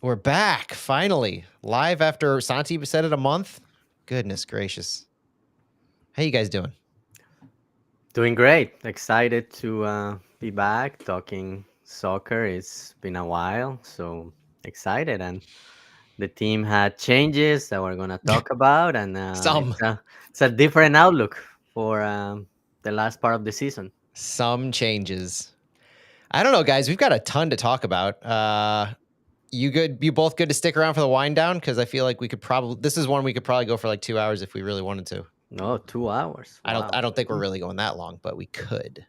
We're back, finally. Live after Santi said it a month. Goodness gracious. How you guys doing? Doing great. Excited to be back talking soccer. It's been a while, so excited. And the team had changes that we're gonna talk about, and Some. it's a different outlook for the last part of the season. Some changes. I don't know, guys. We've got a ton to talk about. You good? You both good to stick around for the wind down? Because I feel like we could probably. This is one we could probably go for like 2 hours if we really wanted to. No, 2 hours. I don't. Wow. I don't think we're really going that long, but we could.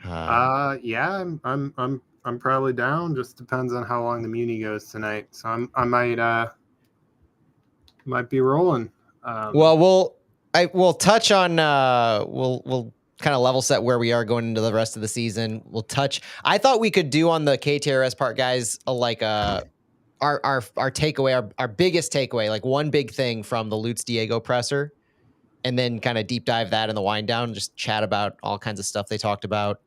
Uh, Yeah, I'm probably down. Just depends on how long the Muni goes tonight. So I might be rolling. well, we'll touch on. We'll kind of level set where we are going into the rest of the season. We'll touch. I thought we could do on the KTRS part, guys, our takeaway, our biggest takeaway, like one big thing from the Lutz Diego presser, and then kind of deep dive that in the wind down, just chat about all kinds of stuff they talked about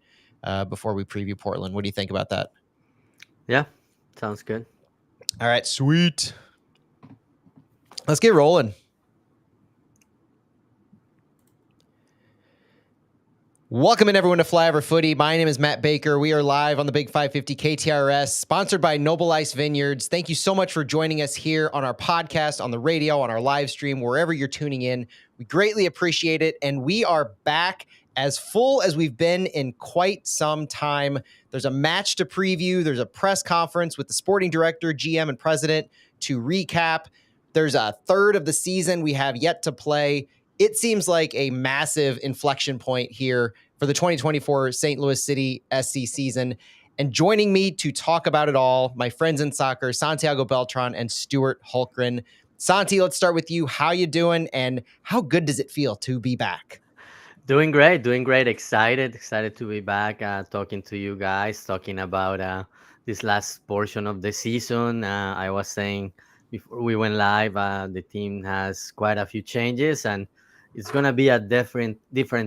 before we preview Portland. What do you think about that? Yeah, sounds good. All right, sweet. Let's get rolling. Welcome in everyone to Flyover Footy. My name is Matt Baker. We are live on the Big 550 KTRS, sponsored by Noble Ice Vineyards. Thank you so much for joining us here on our podcast, on the radio, on our live stream, wherever you're tuning in. We greatly appreciate it. And we are back as full as we've been in quite some time. There's a match to preview. There's a press conference with the sporting director, GM, and president to recap. There's a third of the season we have yet to play. It seems like a massive inflection point here for the 2024 St. Louis City SC season. And joining me to talk about it all, my friends in soccer, Santiago Beltran and Stuart Hulkren. Santi, let's start with you. How you doing, and how good does it feel to be back? Doing great, doing great. Excited to be back talking to you guys, talking about this last portion of the season. I was saying before we went live, the team has quite a few changes, and it's gonna be a different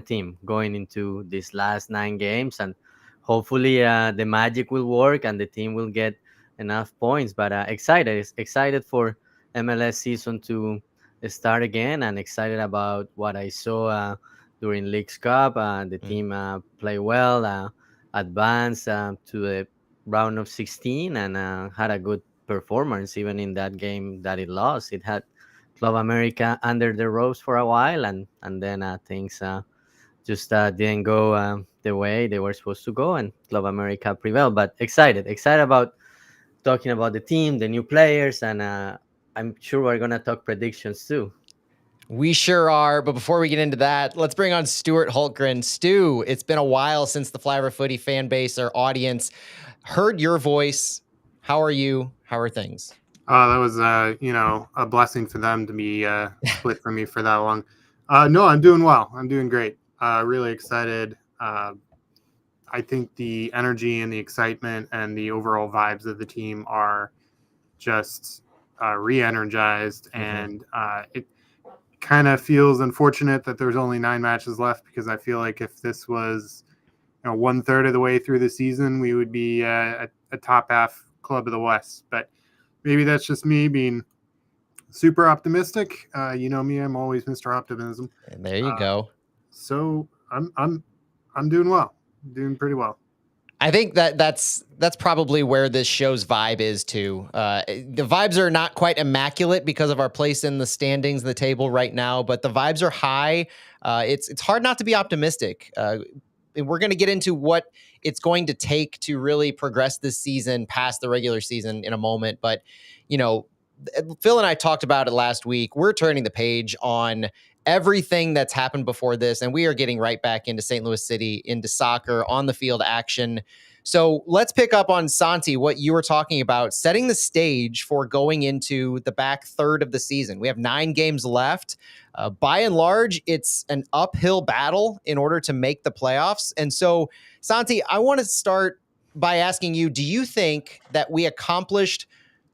team going into these last 9 games, and hopefully the magic will work and the team will get enough points. But excited for MLS season to start again, and excited about what I saw. During Leagues Cup. The team played well, advanced to the round of 16, and had a good performance even in that game that it lost. It had Club America under the ropes for a while, and then things just didn't go the way they were supposed to go, and Club America prevailed. But excited about talking about the team, the new players, and I'm sure we're gonna talk predictions too. We sure are. But before we get into that, let's bring on Stuart Hulkren. Stu, it's been a while since the Flyover Footy fan base or audience heard your voice. How are you? How are things? That was a blessing for them to be split from me for that long. No, I'm doing well. I'm doing great. Really excited. I think the energy and the excitement and the overall vibes of the team are just re-energized, and it kind of feels unfortunate that there's only 9 matches left, because I feel like if this was 1/3 of the way through the season, we would be a top half club of the West. But maybe that's just me being super optimistic. You know me, I'm always Mr. Optimism. And there you go. So I'm doing well, doing pretty well. I think that's probably where this show's vibe is too. The vibes are not quite immaculate because of our place in the standings, the table right now, but the vibes are high. It's hard not to be optimistic. And we're going to get into what it's going to take to really progress this season past the regular season in a moment. But, Phil and I talked about it last week. We're turning the page on everything that's happened before this, and we are getting right back into St. Louis City, into soccer, on the field action. So let's pick up on Santi, what you were talking about, setting the stage for going into the back third of the season. We have 9 games left. By and large, it's an uphill battle in order to make the playoffs. And so, Santi, I want to start by asking you, do you think that we accomplished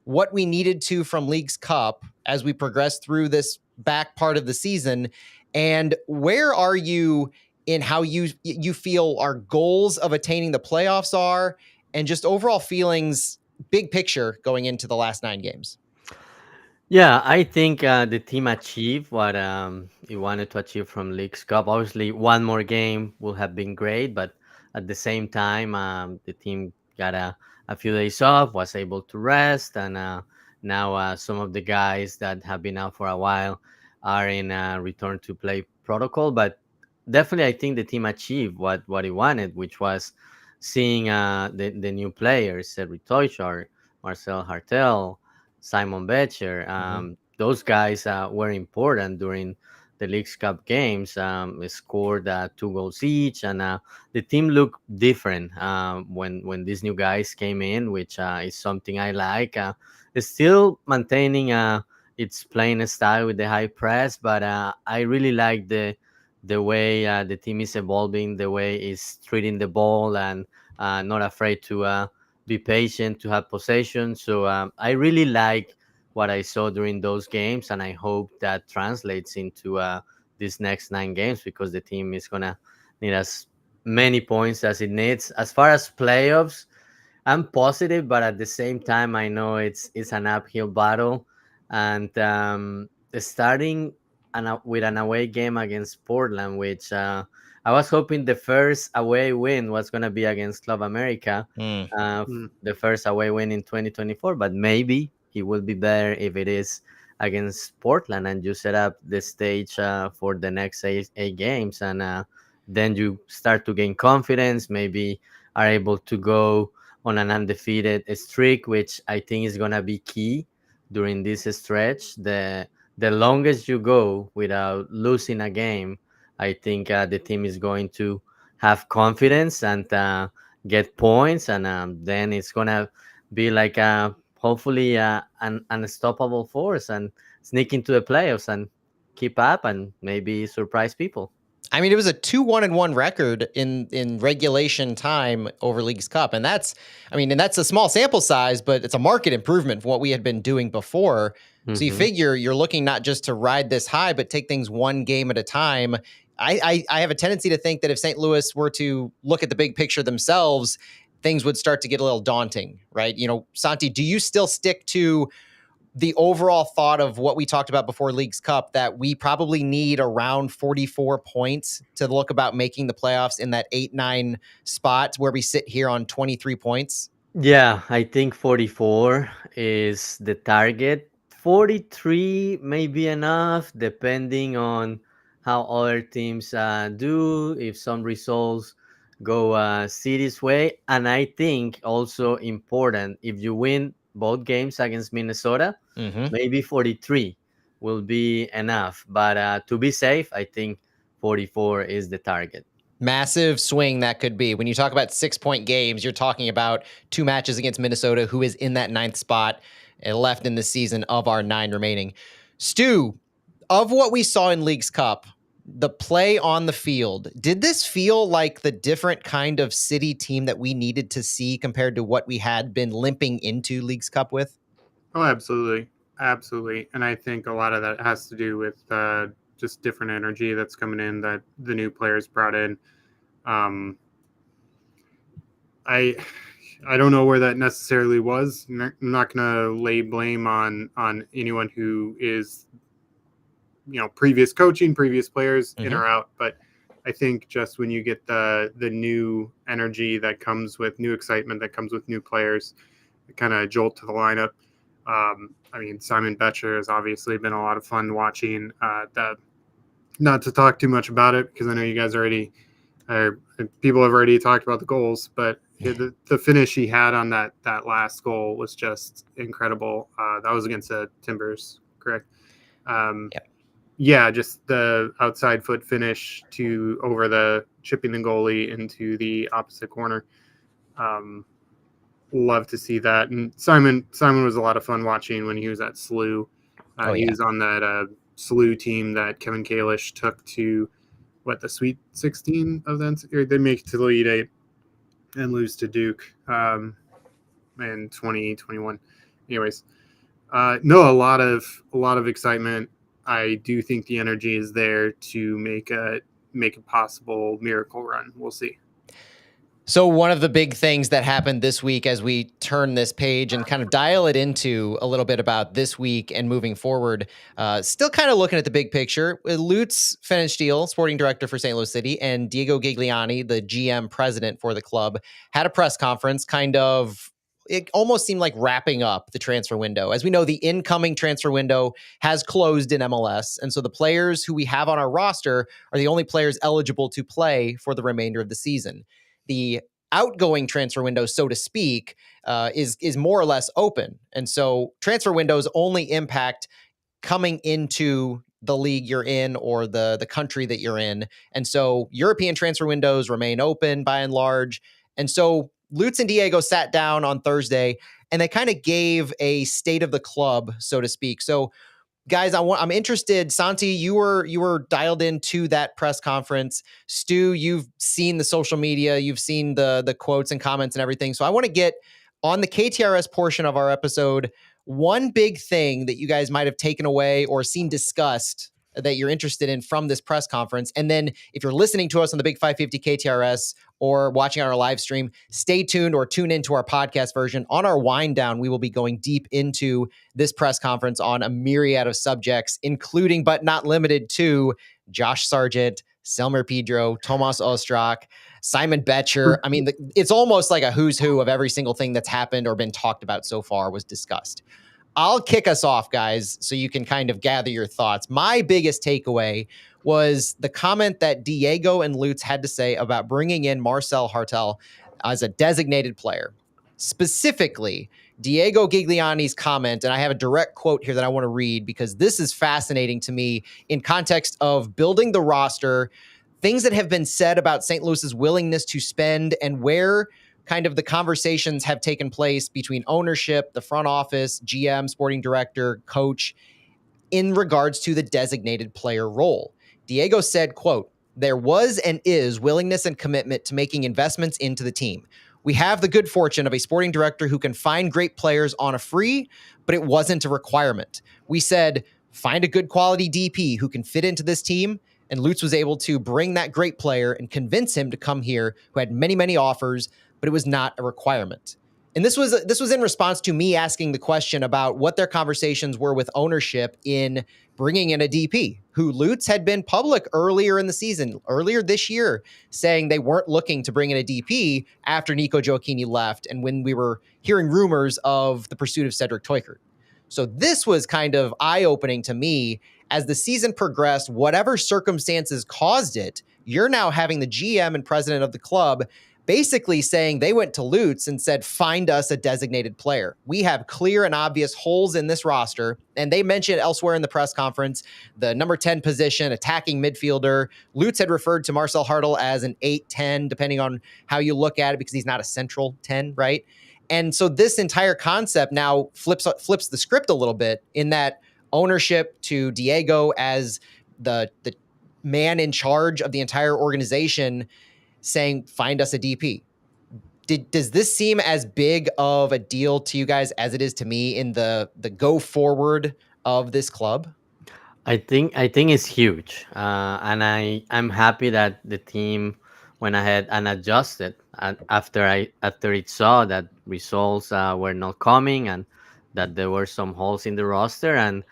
what we needed to from Leagues Cup as we progress through this back part of the season? And where are you in how you feel our goals of attaining the playoffs are, and just overall feelings big picture going into the last 9 games? Yeah, I think the team achieved what it wanted to achieve from League's Cup. Obviously, one more game would have been great, but at the same time, the team got a few days off, was able to rest, and now some of the guys that have been out for a while are in return to play protocol. But definitely, I think the team achieved what it wanted, which was seeing the new players, Cedric Toychar, Marcel Hartel, Simon Betcher. Those guys were important during the League's Cup games. They scored 2 goals each, and the team looked different when these new guys came in, which is something I like. It's still maintaining its playing style with the high press, but I really like the way the team is evolving, the way it's treating the ball, and not afraid to be patient, to have possession. So I really like what I saw during those games, and I hope that translates into these next 9 games, because the team is gonna need as many points as it needs. As far as playoffs, I'm positive, but at the same time, I know it's an uphill battle, and starting with an away game against Portland, which I was hoping the first away win was going to be against Club America, Mm. the first away win in 2024, but maybe it will be better if it is against Portland, and you set up the stage for the next eight games, and then you start to gain confidence, maybe are able to go on an undefeated streak, which I think is gonna be key during this stretch. The longest you go without losing a game, I think the team is going to have confidence and get points, and then it's gonna be like hopefully an unstoppable force and sneak into the playoffs and keep up and maybe surprise people. I mean, it was a 2-1-1 record in regulation time over League's Cup, and that's a small sample size, but it's a market improvement from what we had been doing before. So you Hmm. figure you're looking not just to ride this high, but take things one game at a time. I have a tendency to think that if St. Louis were to look at the big picture themselves, things would start to get a little daunting, right? Santi, do you still stick to the overall thought of what we talked about before League's Cup, that we probably need around 44 points to look about making the playoffs in that 8-9 spot where we sit here on 23 points? Yeah, I think 44 is the target. 43 may be enough, depending on how other teams do, if some results go City's way. And I think also important, if you win both games against Minnesota, Mm-hmm. maybe 43 will be enough. But to be safe, I think 44 is the target. Massive swing that could be. When you talk about 6-point games, you're talking about 2 matches against Minnesota, who is in that 9th spot left in the season of our 9 remaining. Stu, of what we saw in League's Cup, the play on the field, did this feel like the different kind of City team that we needed to see compared to what we had been limping into League's Cup with? Oh, absolutely. Absolutely. And I think a lot of that has to do with just different energy that's coming in that the new players brought in. Um, I I don't know where that necessarily was. I'm not going to lay blame on anyone who is, previous coaching, previous players in Mm-hmm. or out, but I think just when you get the new energy that comes with new excitement that comes with new players, kind of jolt to the lineup. I mean, Simon Betcher has obviously been a lot of fun watching. Not to talk too much about it because I know you guys already, people have already talked about the goals, but the finish he had on that last goal was just incredible. That was against the Timbers, correct? Yep. Yeah, just the outside foot finish to over the chipping the goalie into the opposite corner. Love to see that. And Simon was a lot of fun watching when he was at SLU. Oh, He yeah. was on that SLU team that Kevin Kalish took to the Sweet 16 of them. They make it to the Elite Eight and lose to Duke in 2021. Anyways, no, a lot of excitement. I do think the energy is there to make a possible miracle run. We'll see. So, one of the big things that happened this week as we turn this page and kind of dial it into a little bit about this week and moving forward, still kind of looking at the big picture. Lutz Pfannenstiel, sporting director for St. Louis City, and Diego Gigliani, the GM president for the club, had a press conference kind of. It almost seemed like wrapping up the transfer window. As we know, the incoming transfer window has closed in MLS. And so the players who we have on our roster are the only players eligible to play for the remainder of the season. The outgoing transfer window, so to speak, is more or less open, and so transfer windows only impact coming into the league you're in or the country that you're in, and so European transfer windows remain open by and large. And so Lutz and Diego sat down on Thursday, and they kind of gave a state of the club, so to speak. So guys, I'm interested. Santi, you were dialed into that press conference. Stu, you've seen the social media, you've seen the quotes and comments and everything. So I want to get on the KTRS portion of our episode. One big thing that you guys might have taken away or seen discussed that you're interested in from this press conference. And then if you're listening to us on the Big 550 KTRS or watching on our live stream, stay tuned or tune into our podcast version. On our wind down, we will be going deep into this press conference on a myriad of subjects, including but not limited to Josh Sargent, Selmer Pedro, Tomas Ostrak, Simon Betcher. I mean, it's almost like a who's who of every single thing that's happened or been talked about so far was discussed. I'll kick us off, guys, so you can kind of gather your thoughts. My biggest takeaway was the comment that Diego and Lutz had to say about bringing in Marcel Hartel as a designated player. Specifically, Diego Gigliani's comment, and I have a direct quote here that I want to read because this is fascinating to me in context of building the roster, things that have been said about St. Louis's willingness to spend and where kind of the conversations have taken place between ownership, the front office, GM, sporting director, coach, in regards to the designated player role. Diego said, quote, "There was and is willingness and commitment to making investments into the team. We have the good fortune of a sporting director who can find great players on a free, but it wasn't a requirement. We said, find a good quality DP who can fit into this team, and Lutz was able to bring that great player and convince him to come here, who had many, many offers, but it was not a requirement." And this was in response to me asking the question about what their conversations were with ownership in bringing in a DP, who Lutz had been public earlier in the season, earlier this year, saying they weren't looking to bring in a DP after Nico Gioacchini left and when we were hearing rumors of the pursuit of Cedric Teuchert. So this was kind of eye-opening to me as the season progressed. Whatever circumstances caused it, you're now having the GM and president of the club basically saying they went to Lutz and said, find us a designated player. We have clear and obvious holes in this roster. And they mentioned elsewhere in the press conference, the number 10 position, attacking midfielder. Lutz had referred to Marcel Hartel as an 8-10, depending on how you look at it, because he's not a central 10, right? And so this entire concept now flips the script a little bit in that ownership to Diego as the man in charge of the entire organization saying, find us a DP. Does this seem as big of a deal to you guys as it is to me in the go forward of this club? I think it's huge, and I'm happy that the team went ahead and adjusted after it saw that results were not coming and that there were some holes in the roster. And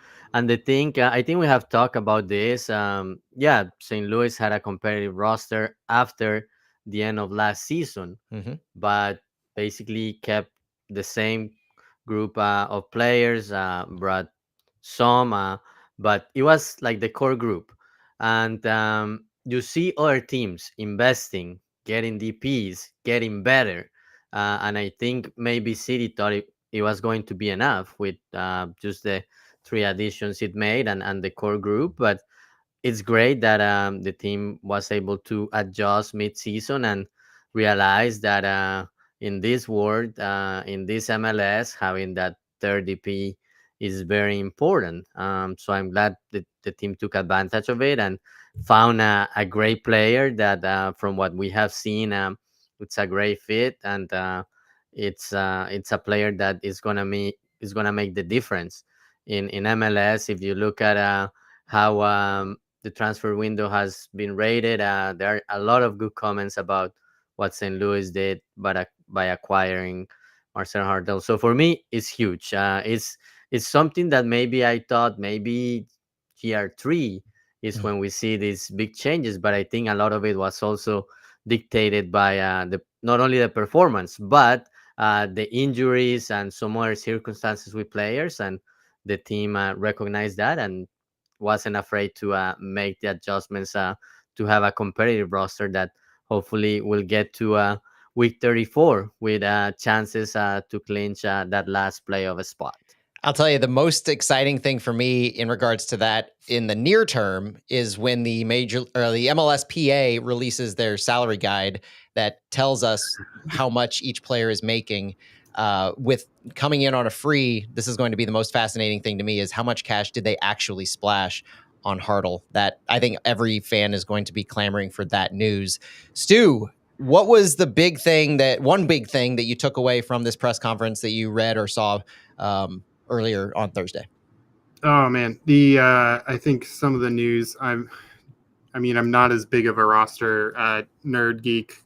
the thing, I think we have talked about this. Yeah, St. Louis had a competitive roster after the end of last season, Mm-hmm. but basically kept the same group of players, brought some, but it was like the core group. And you see other teams investing, getting DPs, getting better. And I think maybe City thought it was going to be enough with just the three additions it made and the core group. But it's great that the team was able to adjust mid-season and realize that in this world, in this MLS, having that third DP is very important. So I'm glad that the team took advantage of it and found a great player that, from what we have seen, it's a great fit, and it's a player that is gonna make the difference in MLS. If you look at how the transfer window has been rated. There are a lot of good comments about what St. Louis did, but by acquiring Marcel Hartel. So for me, it's huge. It's something that maybe I thought maybe GR3 is when we see these big changes, but I think a lot of it was also dictated by the not only the performance, but the injuries and some other circumstances with players, and the team recognized that and wasn't afraid to make the adjustments to have a competitive roster that hopefully will get to week 34 with chances to clinch that last playoff spot. I'll tell you, the most exciting thing for me in regards to that in the near term is when the MLSPA releases their salary guide that tells us how much each player is making. With coming in on a free, this is going to be the most fascinating thing to me, is how much cash did they actually splash on Hartle? That I think every fan is going to be clamoring for that news. Stu, what was one big thing that you took away from this press conference that you read or saw earlier on Thursday? Oh man, I think some of the news. I'm not as big of a roster nerd geek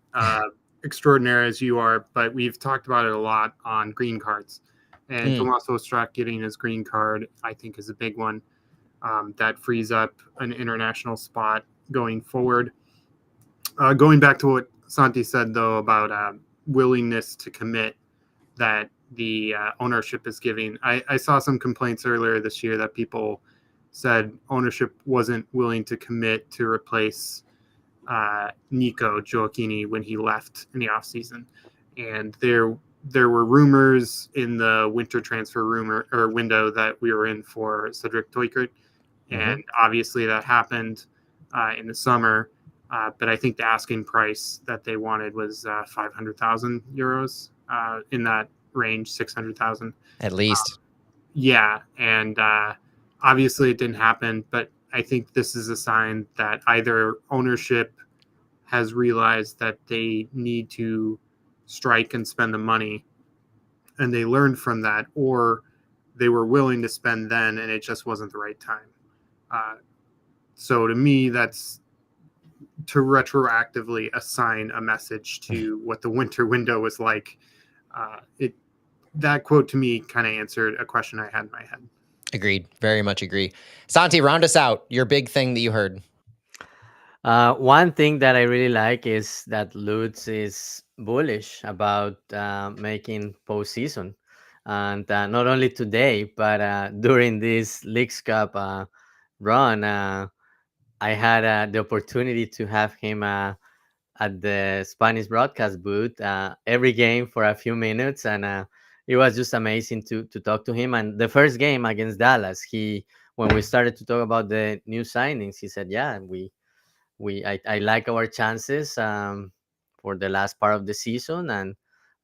extraordinaire as you are, but we've talked about it a lot on green cards, and Tomas Ostrak getting his green card, I think, is a big one. That frees up an international spot going forward. Going back to what Santi said though about willingness to commit that the ownership is giving. I saw some complaints earlier this year that people said ownership wasn't willing to commit to replace Nico Gioacchini when he left in the offseason. And there were rumors in the winter transfer window that we were in for Cedric Toikert. And obviously that happened in the summer. But I think the asking price that they wanted was 500,000 euros in that range, 600,000 at least. Yeah, and obviously it didn't happen, but I think this is a sign that either ownership has realized that they need to strike and spend the money, and they learned from that, or they were willing to spend then and it just wasn't the right time. So to me, that's to retroactively assign a message to what the winter window was like. That quote to me kind of answered a question I had in my head. Agreed. Very much agree. Santi, round us out. Your big thing that you heard. One thing that I really like is that Lutz is bullish about making postseason. And not only today, but during this Leagues Cup run, I had the opportunity to have him at the Spanish broadcast booth every game for a few minutes, and it was just amazing to talk to him. And the first game against Dallas, when we started to talk about the new signings, he said, "Yeah, I like our chances for the last part of the season, and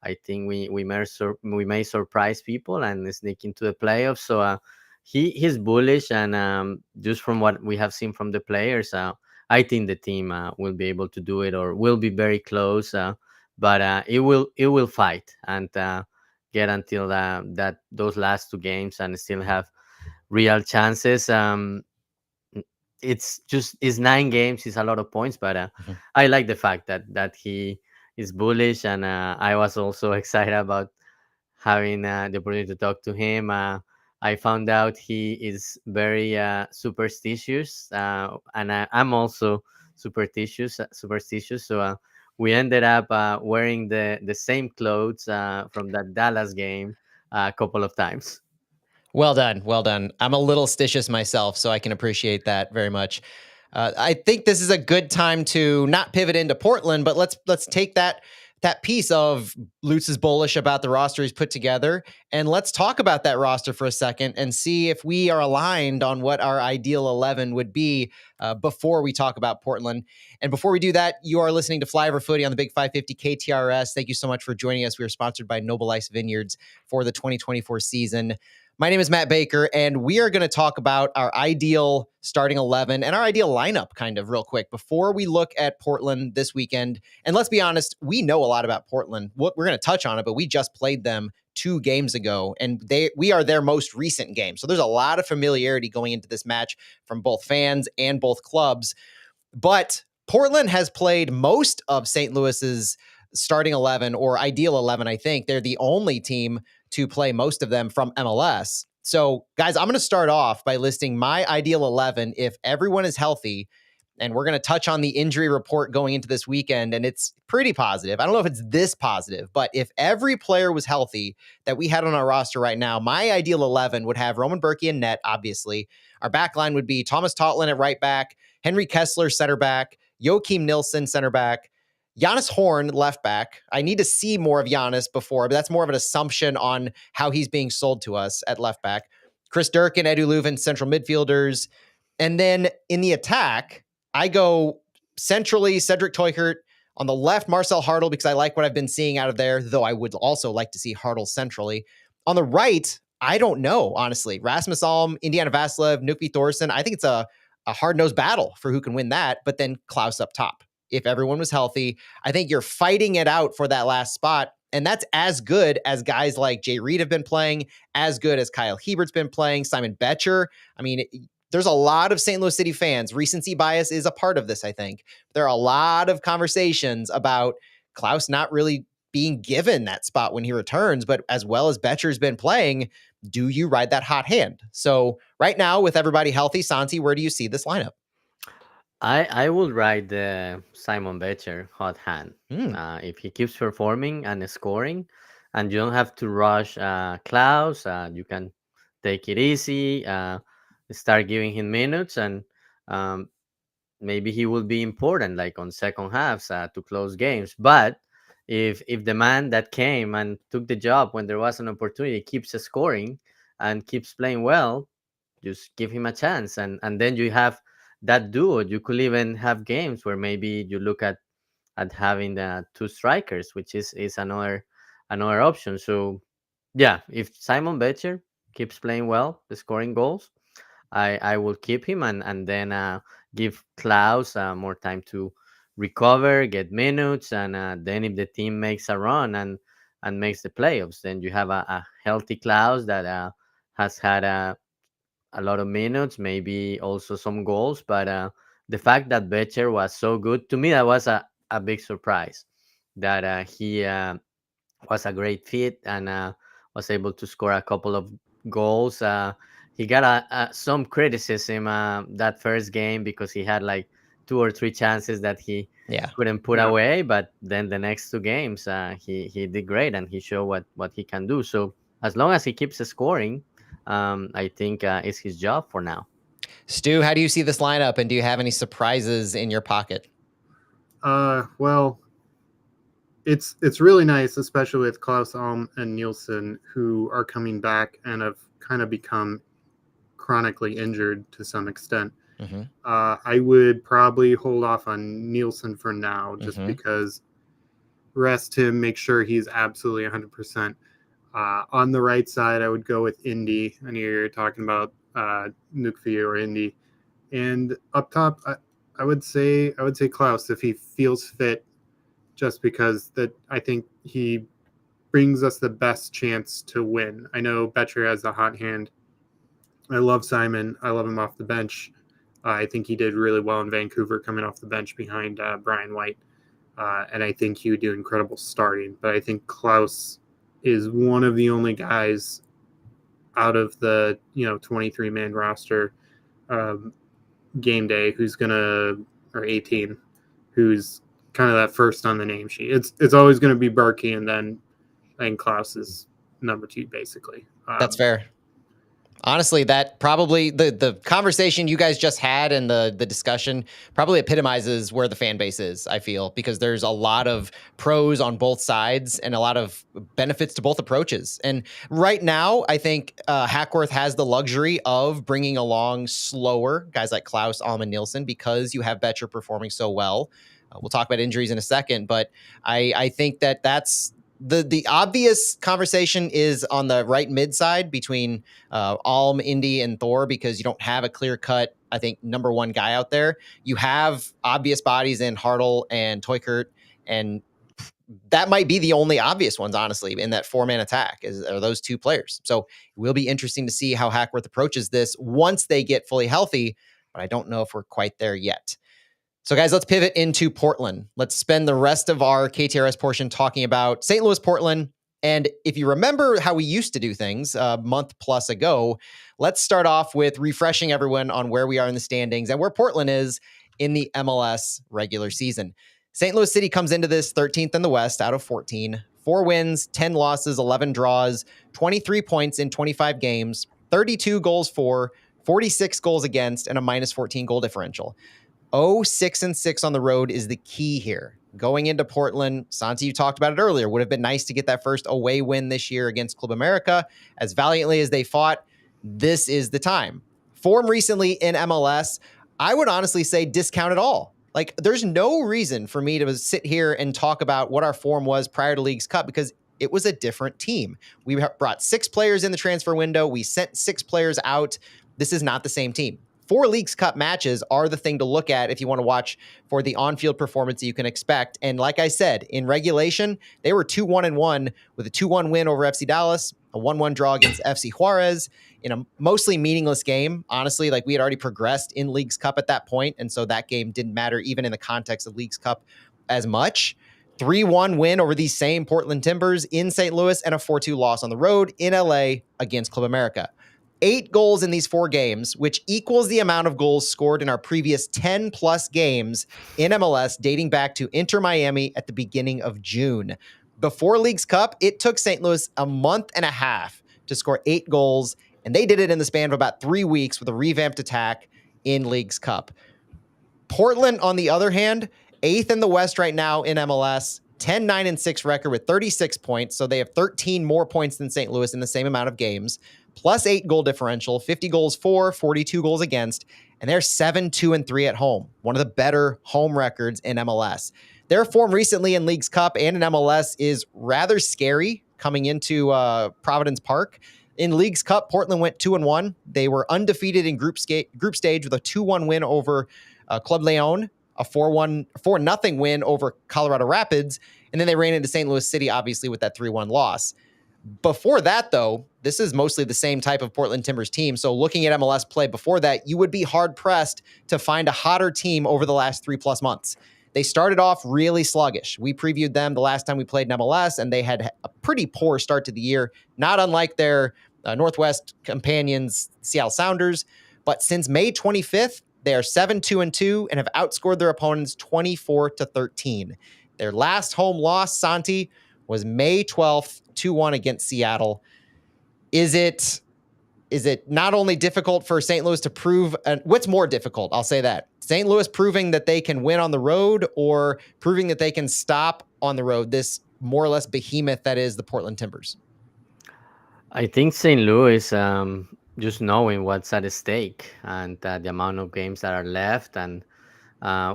I think we may surprise people and sneak into the playoffs." So he's bullish, and just from what we have seen from the players, I think the team will be able to do it, or will be very close. But it will fight and get until those last two games and still have real chances. It's 9 games, it's a lot of points, but I like the fact that he is bullish, and I was also excited about having the opportunity to talk to him. I found out he is very superstitious, and I'm also superstitious. So we ended up wearing the same clothes from that Dallas game a couple of times. Well done. Well done. I'm a little stitious myself, so I can appreciate that very much. I think this is a good time to not pivot into Portland, but let's take that piece of Lutz is bullish about the roster he's put together, and let's talk about that roster for a second and see if we are aligned on what our ideal 11 would be before we talk about Portland. And before we do that, you are listening to Flyover Footy on the Big 550 KTRS. Thank you so much for joining us. We are sponsored by Noble Ice Vineyards for the 2024 season. My name is Matt Baker, and we are going to talk about our ideal starting 11 and our ideal lineup kind of real quick before we look at Portland this weekend. And let's be honest, we know a lot about Portland. We're going to touch on it, but we just played them 2 games ago, and we are their most recent game. So there's a lot of familiarity going into this match from both fans and both clubs. But Portland has played most of St. Louis's starting 11 or ideal 11. I think they're the only team to play most of them from MLS. So, guys, I'm going to start off by listing my ideal 11 if everyone is healthy. And we're going to touch on the injury report going into this weekend. And it's pretty positive. I don't know if it's this positive, but if every player was healthy that we had on our roster right now, my ideal 11 would have Roman Berkey in net, obviously. Our back line would be Thomas Totland at right back, Henry Kessler center back, Joachim Nilsson center back, Giannis Horn left back. I need to see more of Giannis before, but that's more of an assumption on how he's being sold to us at left back. Chris Durkin, Edu Leuven, central midfielders. And then in the attack, I go centrally Cedric Teuchert, on the left Marcel Hartl, because I like what I've been seeing out of there, though I would also like to see Hartl centrally. On the right, I don't know, honestly. Rasmus Alm, Indiana Vassilev, Nukvi Thorson. I think it's a hard-nosed battle for who can win that, but then Klaus up top. If everyone was healthy, I think you're fighting it out for that last spot. And that's as good as guys like Jay Reed have been playing, as good as Kyle Hebert's been playing, Simon Betcher. I mean, there's a lot of St. Louis City fans. Recency bias is a part of this, I think. There are a lot of conversations about Klaus not really being given that spot when he returns, but as well as Betcher's been playing, do you ride that hot hand? So right now, with everybody healthy, Santi, where do you see this lineup? I will ride the Simon Betcher hot hand. If he keeps performing and scoring, and you don't have to rush Klaus, you can take it easy, start giving him minutes, and maybe he will be important, like on second halves to close games. But if the man that came and took the job when there was an opportunity keeps scoring and keeps playing well, just give him a chance, and then you have that duo. You could even have games where maybe you look at having the two strikers, which is another option. So yeah, if Simon Betcher keeps playing well, scoring goals, I will keep him, and then give Klaus more time to recover, get minutes, and then if the team makes a run and makes the playoffs, then you have a healthy Klaus that has had a lot of minutes, maybe also some goals. But the fact that Betcher was so good, to me, that was a big surprise, that he was a great fit and was able to score a couple of goals. He got some criticism that first game because he had like 2 or 3 chances that he couldn't put away. But then the next 2 games, he did great, and he showed what he can do. So as long as he keeps scoring, I think it's his job for now. Stu, how do you see this lineup, and do you have any surprises in your pocket? Well, it's really nice, especially with Klaus Alm and Nielsen, who are coming back and have kind of become chronically injured to some extent. Mm-hmm. I would probably hold off on Nielsen for now, just because rest him, make sure he's absolutely 100%. On the right side, I would go with Indy. I know you're talking about Nukvi or Indy, and up top, I would say Klaus if he feels fit, just because I think he brings us the best chance to win. I know Betcher has the hot hand. I love Simon. I love him off the bench. I think he did really well in Vancouver coming off the bench behind Brian White, and I think he would do incredible starting. But I think Klaus is one of the only guys out of the 23-man roster game day or 18 who's kind of that first on the name sheet. It's always going to be Berkey, and then Klaus is number 2 basically. That's fair. Honestly, that probably the conversation you guys just had and the discussion probably epitomizes where the fan base is, I feel, because there's a lot of pros on both sides and a lot of benefits to both approaches. And right now, I think Hackworth has the luxury of bringing along slower guys like Klaus, Alm, and Nielsen, because you have Betcher performing so well. We'll talk about injuries in a second, but I think that's the obvious conversation is on the right mid side between Alm, Indy, and Thor, because you don't have a clear cut, I think, number 1 guy out there. You have obvious bodies in Hartl and Teuchert, and that might be the only obvious ones, honestly, in that 4-man attack are those 2 players. So it will be interesting to see how Hackworth approaches this once they get fully healthy, but I don't know if we're quite there yet. So, guys, let's pivot into Portland. Let's spend the rest of our KTRS portion talking about St. Louis, Portland. And if you remember how we used to do things a month plus ago, let's start off with refreshing everyone on where we are in the standings and where Portland is in the MLS regular season. St. Louis City comes into this 13th in the West out of 14, 4 wins, 10 losses, 11 draws, 23 points in 25 games, 32 goals for, 46 goals against, and a minus 14 goal differential. 6-6 on the road is the key here. Going into Portland, Santi, you talked about it earlier, would have been nice to get that first away win this year against Club America. As valiantly as they fought, this is the time. Form recently in MLS, I would honestly say discount it all. Like, there's no reason for me to sit here and talk about what our form was prior to Leagues Cup because it was a different team. We brought 6 players in the transfer window. We sent 6 players out. This is not the same team. 4 Leagues Cup matches are the thing to look at if you want to watch for the on-field performance that you can expect. And like I said, in regulation, they were 2-1-1 with a 2-1 win over FC Dallas, a 1-1 draw against FC Juarez in a mostly meaningless game. Honestly, like we had already progressed in Leagues Cup at that point, and so that game didn't matter even in the context of Leagues Cup as much. 3-1 win over these same Portland Timbers in St. Louis and a 4-2 loss on the road in LA against Club America. 8 goals in these 4 games, which equals the amount of goals scored in our previous 10 plus games in MLS dating back to Inter Miami at the beginning of June. Before Leagues Cup, it took St. Louis a month and a half to score 8 goals, and they did it in the span of about 3 weeks with a revamped attack in Leagues Cup. Portland, on the other hand, 8th in the West right now in MLS, 10-9-6 record with 36 points, so they have 13 more points than St. Louis in the same amount of games. Plus 8 goal differential, 50 goals for, 42 goals against, and they're 7-2-3 at home. One of the better home records in MLS. Their form recently in Leagues Cup and in MLS is rather scary coming into Providence Park. In Leagues Cup, Portland went 2-1. They were undefeated in group stage with a 2-1 win over Club Leon, a 4-0 win over Colorado Rapids, and then they ran into St. Louis City, obviously, with that 3-1 loss. Before that, though, this is mostly the same type of Portland Timbers team. So looking at MLS play before that, you would be hard-pressed to find a hotter team over the last 3+ months. They started off really sluggish. We previewed them the last time we played in MLS, and they had a pretty poor start to the year, not unlike their Northwest companions, Seattle Sounders. But since May 25th, they are 7-2-2 and have outscored their opponents 24-13. Their last home loss, Santi, was May 12th, 2-1 against Seattle. Is it not only difficult for St. Louis to prove, what's more difficult? I'll say that. St. Louis proving that they can win on the road or proving that they can stop on the road, this more or less behemoth that is the Portland Timbers? I think St. Louis, just knowing what's at stake and the amount of games that are left and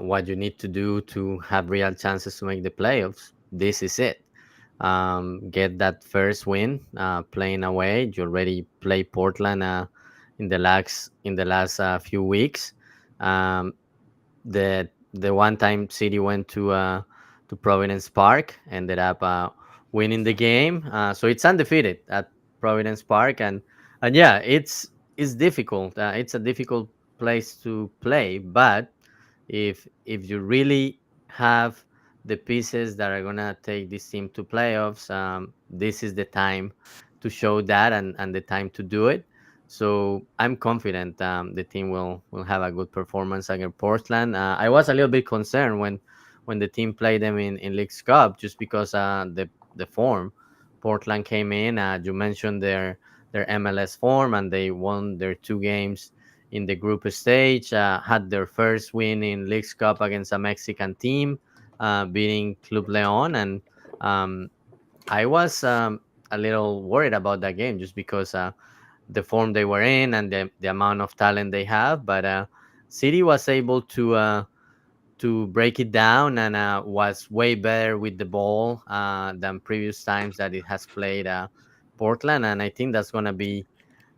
what you need to do to have real chances to make the playoffs, this is it. Get that first win playing away. You already play Portland in the last few weeks. The one time City went to Providence Park, ended up winning the game. So it's undefeated at Providence Park, and yeah, it's difficult. It's a difficult place to play, but if you really have the pieces that are gonna take this team to playoffs, this is the time to show that and the time to do it. So I'm confident the team will have a good performance against Portland. I was a little bit concerned when the team played them in Leagues Cup, just because the form Portland came in. You mentioned their MLS form, and they won their 2 games in the group stage. Had their first win in Leagues Cup against a Mexican team, beating Club Leon, and I was a little worried about that game just because the form they were in and the amount of talent they have. But City was able to break it down and was way better with the ball than previous times that it has played Portland, and I think that's gonna be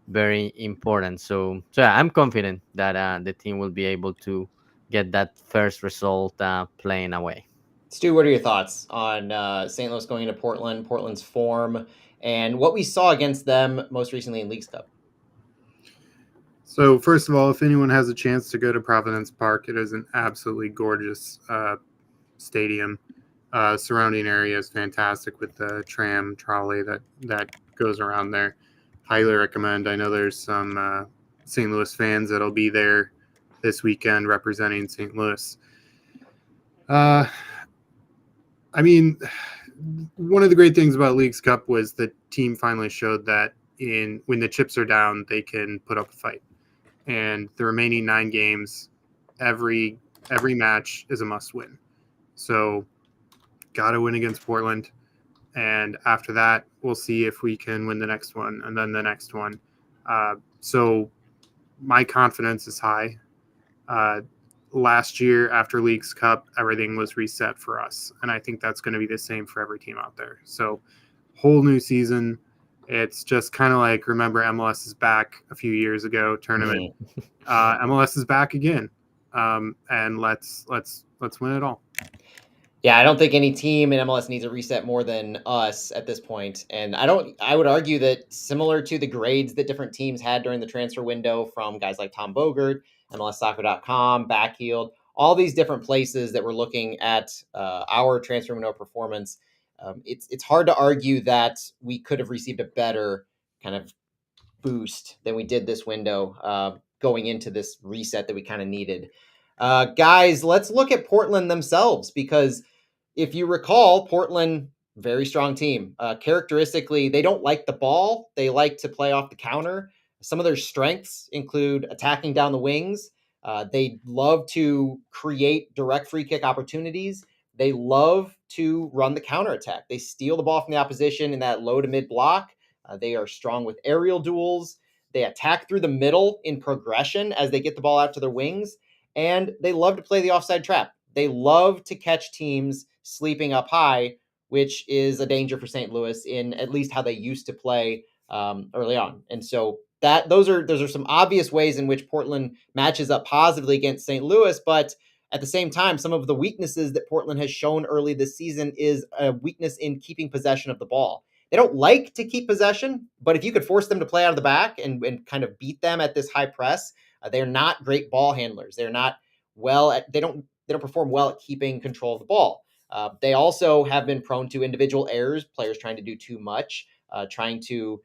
very important. So yeah, I'm confident that the team will be able to get that first result playing away. Stu, what are your thoughts on St. Louis going into Portland, Portland's form, and what we saw against them most recently in Leagues Cup? So first of all, if anyone has a chance to go to Providence Park, it is an absolutely gorgeous stadium. Surrounding area is fantastic with the tram trolley that goes around there. Highly recommend. I know there's some St. Louis fans that'll be there this weekend representing St. Louis. I mean, one of the great things about Leagues Cup was the team finally showed that when the chips are down, they can put up a fight. And the remaining 9 games, every match is a must win. So got to win against Portland. And after that, we'll see if we can win the next one and then the next one. So my confidence is high. Last year after Leagues Cup, everything was reset for us. And I think that's going to be the same for every team out there. So whole new season. It's just kind of like, remember MLS is back a few years ago tournament. MLS is back again. And let's win it all. Yeah, I don't think any team in MLS needs a reset more than us at this point. And I would argue that similar to the grades that different teams had during the transfer window from guys like Tom Bogert, MLSsoccer.com, Backheeled, all these different places that were looking at our transfer window performance, it's hard to argue that we could have received a better kind of boost than we did this window going into this reset that we kind of needed. Guys, let's look at Portland themselves, because if you recall, Portland, very strong team. Characteristically, they don't like the ball. They like to play off the counter. Some of their strengths include attacking down the wings. They love to create direct free kick opportunities. They love to run the counterattack. They steal the ball from the opposition in that low to mid block. They are strong with aerial duels. They attack through the middle in progression as they get the ball out to their wings. And they love to play the offside trap. They love to catch teams sleeping up high, which is a danger for St. Louis in at least how they used to play early on. And so those are some obvious ways in which Portland matches up positively against St. Louis. But at the same time, some of the weaknesses that Portland has shown early this season is a weakness in keeping possession of the ball. They don't like to keep possession, but if you could force them to play out of the back and kind of beat them at this high press, they're not great ball handlers. They're not they don't perform well at keeping control of the ball. They also have been prone to individual errors, players trying to do too much, trying to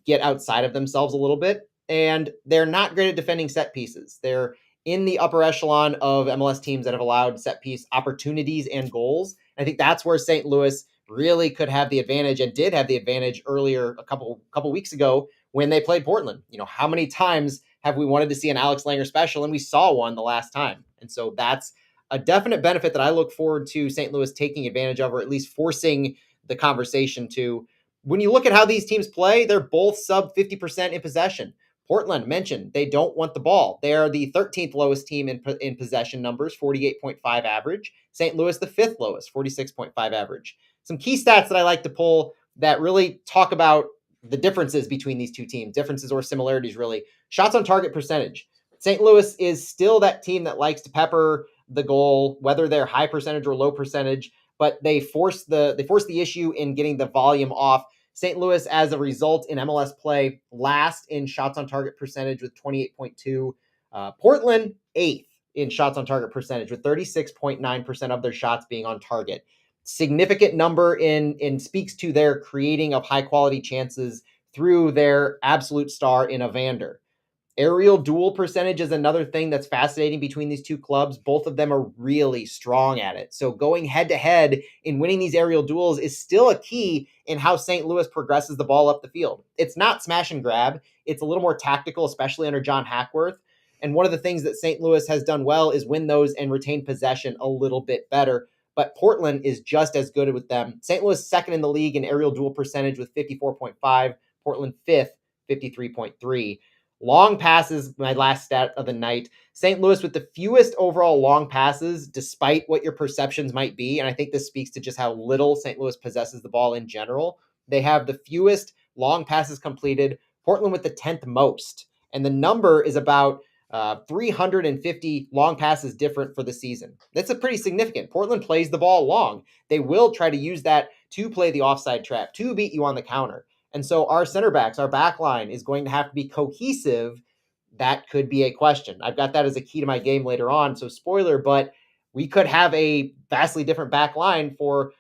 get outside of themselves a little bit. And they're not great at defending set pieces. They're in the upper echelon of MLS teams that have allowed set piece opportunities and goals. I think that's where St. Louis really could have the advantage, and did have the advantage earlier a couple weeks ago when they played Portland. How many times have we wanted to see an Alex Langer special, and we saw one the last time? And so that's a definite benefit that I look forward to St. Louis taking advantage of, or at least forcing the conversation to. When you look at how these teams play, they're both sub 50% in possession. Portland, mentioned, they don't want the ball. They are the 13th lowest team in possession numbers, 48.5 average. St. Louis, the 5th lowest, 46.5 average. Some key stats that I like to pull that really talk about the differences between these two teams, differences or similarities, really. Shots on target percentage. St. Louis is still that team that likes to pepper the goal, whether they're high percentage or low percentage, but they force the issue in getting the volume off. St. Louis, as a result, in MLS play, last in shots on target percentage with 28.2. Portland, 8th in shots on target percentage with 36.9% of their shots being on target. Significant number in speaks to their creating of high quality chances through their absolute star in Evander. Aerial duel percentage is another thing that's fascinating between these two clubs. Both of them are really strong at it. So going head to head in winning these aerial duels is still a key in how St. Louis progresses the ball up the field. It's not smash and grab. It's a little more tactical, especially under John Hackworth. And one of the things that St. Louis has done well is win those and retain possession a little bit better. But Portland is just as good with them. St. Louis second in the league in aerial duel percentage with 54.5. Portland 5th, 53.3. Long passes, my last stat of the night. St. Louis with the fewest overall long passes, despite what your perceptions might be. And I think this speaks to just how little St. Louis possesses the ball in general. They have the fewest long passes completed. Portland with the 10th most. And the number is about 350 long passes different for the season. That's a pretty significant. Portland plays the ball long. They will try to use that to play the offside trap, to beat you on the counter. And so our center backs, our back line is going to have to be cohesive that could be a question. I've got that as a key to my game later on. So spoiler, but we could have a vastly different back line for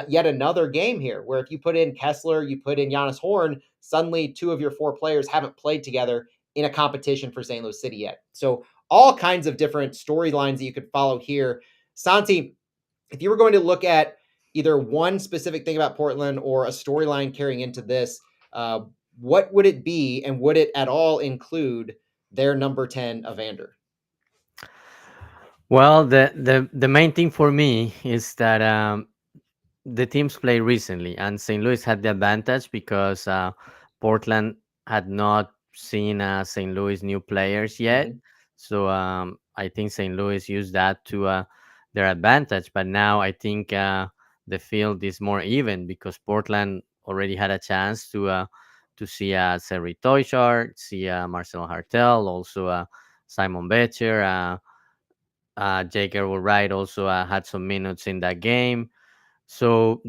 yet another game here, where if you put in Kessler, you put in Giannis Horn, suddenly 2 of your 4 players haven't played together in a competition for St. Louis City yet. So all kinds of different storylines that you could follow here. Santi, if you were going to look at either one specific thing about Portland or a storyline carrying into this, what would it be, and would it at all include their number 10, Evander? Well, the main thing for me is that the teams played recently, and St. Louis had the advantage because Portland had not seen St. Louis new players yet. Mm-hmm. So I think St. Louis used that to their advantage. But now I think the field is more even because Portland already had a chance to see Seri Toishart, see Marcelo Hartel, also Simon Betcher. Jake Wright also had some minutes in that game. So